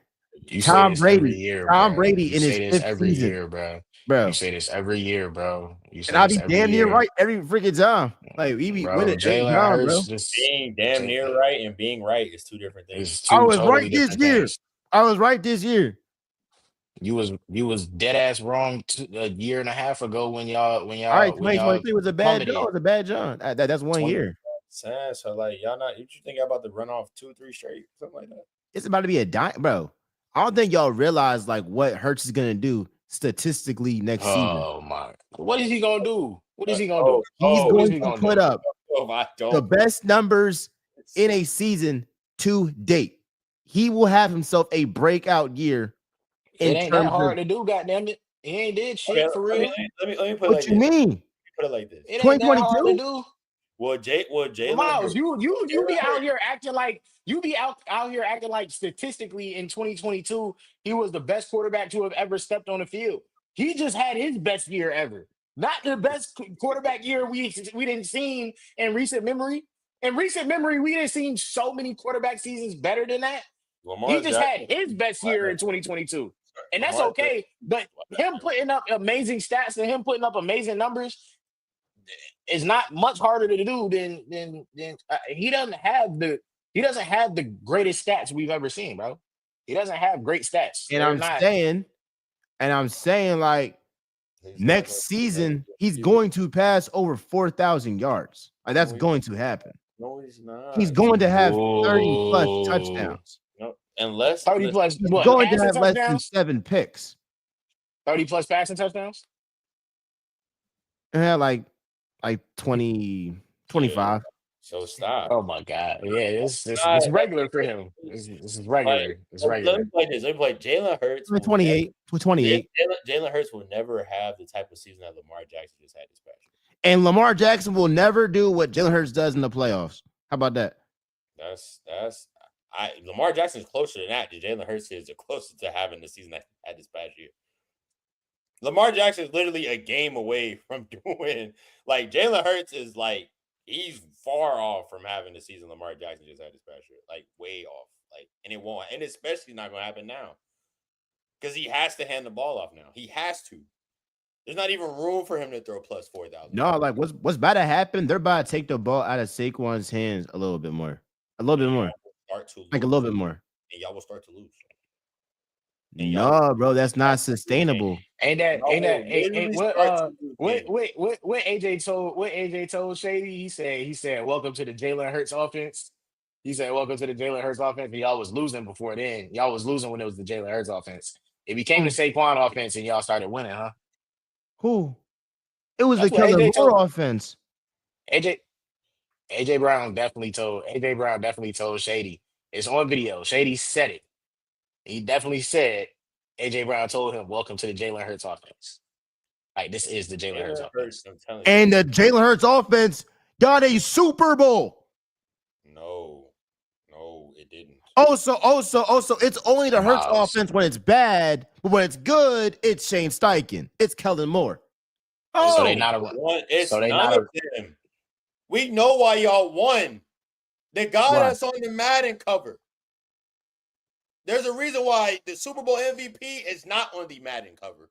You Tom say this every Brady. year, Tom bro. Brady You in his say this fifth every season. year, bro. Bro. You say this every year, bro. You say And I'll be this every damn near year. right every freaking time. Like we be Bro, winning every Jalen time, bro. Hurts just being damn near right and being right is two different things. is I two was totally right this different year. things. I was right this year. You was dead ass wrong a year and a half ago when y'all All right, 2023 was a bad plummeted. John. It was a bad John. That's 1 year. Sad. So like y'all not you think y'all about to run off 2-3 straight, something like that? It's about to be a dime, bro. I don't think y'all realize like what Hurts is gonna do statistically next season. Oh my! What is he gonna do? What is he gonna do? He's What going is he to gonna put do? up the best numbers in a season to date. He will have himself a breakout year. It ain't that hard to do, goddamn it. He ain't did shit for real. Let me put it What like you this. mean? Put it like this. It ain't that hard to do. Well, Jalen Miles, you be out here acting like out here acting like statistically in 2022 he was the best quarterback to have ever stepped on the field. He just had his best year ever, not the best quarterback year we didn't seen in recent memory. In recent memory, we didn't seen so many quarterback seasons better than that. He just had his best year in 2022, and that's okay. But him putting up amazing stats and him putting up amazing numbers is not much harder to do than he doesn't have the greatest stats we've ever seen, bro. He doesn't have great stats. And I'm saying like next season he's going to pass over 4,000 yards. Like that's going to happen. No, he's not. He's going to have 30 plus touchdowns. No, unless 30 plus. He's What, going to passing have less than touchdowns? 7 picks. 30 plus passing touchdowns. Yeah, like 20, 25. So stop. Oh my god, yeah, it's regular for him. This is regular. It's regular. Let me play this. Let me play Jalen Hurts. 28. Jalen Hurts will never have the type of season that Lamar Jackson just had this past year. And Lamar Jackson will never do what Jalen Hurts does in the playoffs. How about that? Lamar Jackson is closer than that. Jalen Hurts is closer to having the season that he had this past year. Lamar Jackson is literally a game away from doing like Jalen Hurts is like he's far off from having the season Lamar Jackson just had this past year, like way off. Like, and it won't, and especially not going to happen now because he has to hand the ball off now. He has to. There's not even room for him to throw plus 4,000. No, like what's about to happen? They're about to take the ball out of Saquon's hands a little bit more, like a little bit more, and y'all will start to lose. No, bro, that's not sustainable. Ain't that No, literally what start to weekend. what AJ told Shady? He said welcome to the Jalen Hurts offense. He said welcome to the Jalen Hurts offense. And y'all was losing before then. Y'all was losing when it was the Jalen Hurts offense. It became the Saquon offense and y'all started winning, huh? Who? It was the That's what Kellen AJ told Moore offense. AJ AJ Brown definitely told Shady. It's on video. Shady said it. He definitely said AJ Brown told him welcome to the Jalen Hurts offense. Like this is the Jalen Hurts Jalen Hurts, offense. I'm telling you. And the Jalen Hurts offense got a Super Bowl. No, it didn't. Also, it's only the Hurts Miles. offense when it's bad, but when it's good, it's Shane Steichen. It's Kellen Moore. Oh, So they not a It's so they none not of them. We know why y'all won. The guy Why? that's on the Madden cover. There's a reason why the Super Bowl MVP is not on the Madden cover.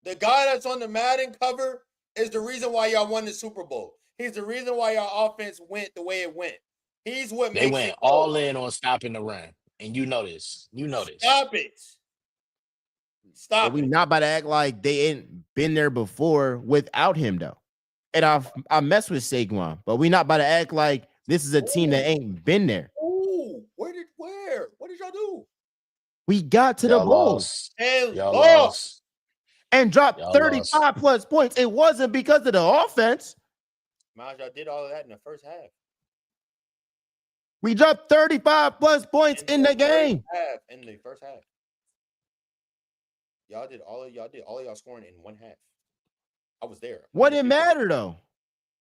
The guy that's on the Madden cover is the reason why y'all won the Super Bowl. He's the reason why y'all offense went the way it went. He's what they makes went it go. all in on stopping the run. And you know this. You know this. Stop it. but Stop we it. not about to act like they ain't been there before without him though. And I mess with Saquon, but we not about to act like this is a team that ain't been there. Ooh, where? What did y'all do? We got to the Y'all bowl lost. And Y'all lost. lost. and dropped Y'all 35 plus points. It wasn't because of the offense. Miles, y'all did all of that in the first half. We dropped 35 plus points in the game. In the first half. Y'all did all of y'all scoring in one half. I was there. What did matter though?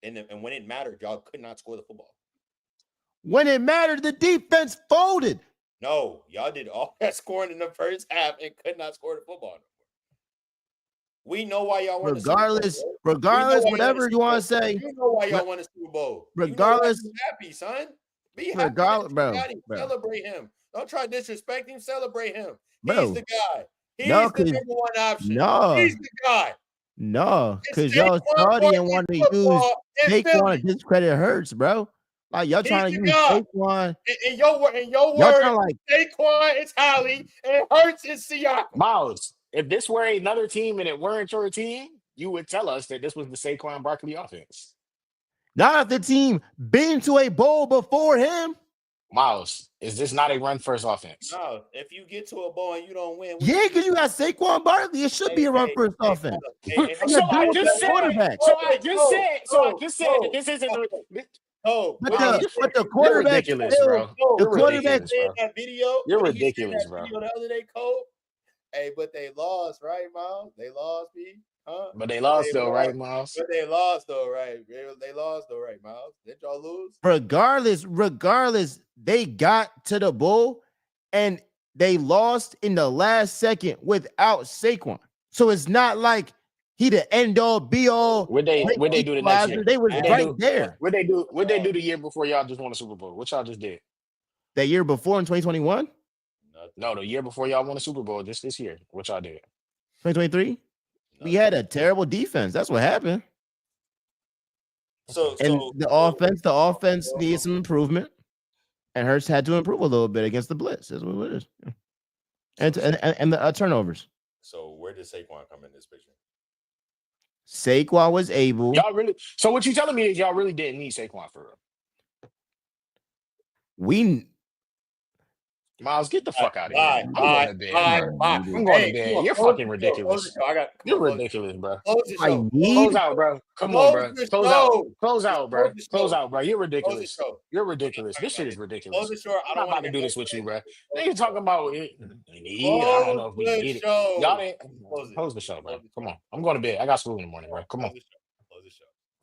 And when it mattered, y'all could not score the football. When it mattered, the defense folded. No, y'all did all that scoring in the first half and could not score the football. We know why y'all won the Super Bowl. Regardless, whatever you want to say. You know why y'all won the Super Bowl. Regardless, you know why you happy, son. Be happy. Regardless, bro. Celebrate him. Don't try to disrespect him. Celebrate him. Bro. He's the guy. He's No, the number one option. No. He's the guy. No, because y'all started and want to use Saquon to discredit Hurts, bro. Like y'all trying to use Saquon. In your Y'all word, trying like Saquon is Holly and Hurts is Siakam. Miles, if this were another team and it weren't your team, you would tell us that this was the Saquon Barkley offense. Not if the team been to a bowl before him. Miles, is this not a run first offense? No, if you get to a bowl and you don't win, yeah, because you got Saquon Barkley, it should be a run first offense. So I just said that this isn't the. But the quarterback ridiculous, still, bro. The quarterback that video. You're ridiculous, bro. The other day, Cole. Hey, but they lost, right, Miles? They lost, me. Huh? But they lost though, right, Miles? But they lost though, right? They lost though, right, Miles? Did y'all lose? Regardless, they got to the bowl and they lost in the last second without Saquon. So it's not like he the end all be all. Would they do the next year? They was there. What they do the year before y'all just won a Super Bowl? What y'all just did? That year before in 2021? No, the year before y'all won a Super Bowl, just this year. What y'all did? 2023? We had a terrible defense. That's what happened. So the offense needs some improvement, and Hurts had to improve a little bit against the blitz. That's what it is. And the turnovers. So where did Saquon come in this picture? Saquon was able. Y'all really? So what you telling me is y'all really didn't need Saquon for real? Miles, get the fuck out of here. I'm going to bed. I'm going to bed. You're fucking ridiculous. You're ridiculous, bro. Close out, bro. Come on, bro. Close out, bro. Close out, bro. You're ridiculous. You're ridiculous. This shit is ridiculous. I'm not about to do this with you, bro. Niggas talking about it. I don't know if we need it. Y'all didn't close the show, bro. Come on. I'm going to bed. I got school in the morning, bro. Come on.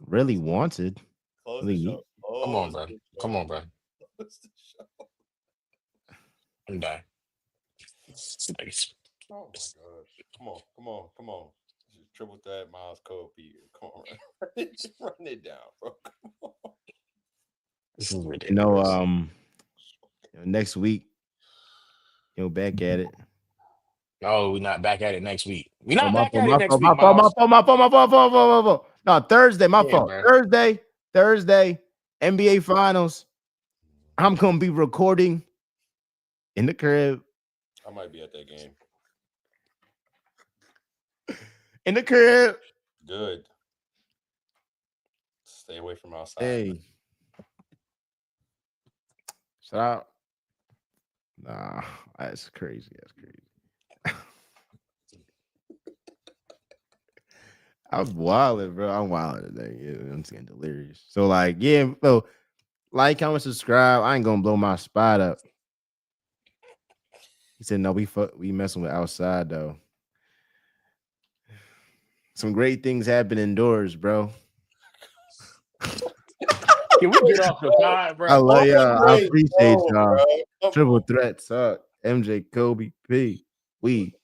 Really wanted. Close the show. Come on, bro. Come on, bro. I'm done. Oh my gosh. Come on. Just triple that Miles Cole P. Come on, run it down, bro. Come on. This is ridiculous. Next week, back at it. No, we're not back at it next week. We're not back at it next week. My fault. No, Thursday, my fault. Man. Thursday, NBA Finals. I'm gonna be recording in the crib. I might be at that game. In the crib. Good. Stay away from outside. Hey. Shout out. Nah, that's crazy. That's crazy. I was wilding, bro. I'm wilding today. Yeah, I'm just getting delirious. So, like, yeah, so like, comment, subscribe. I ain't gonna blow my spot up. He said, no, we messing with outside though. Some great things happen indoors, bro. Can we get off the pod, bro? I love y'all. I Great, appreciate y'all. bro. Triple threat suck. MJ, Kobe, P. We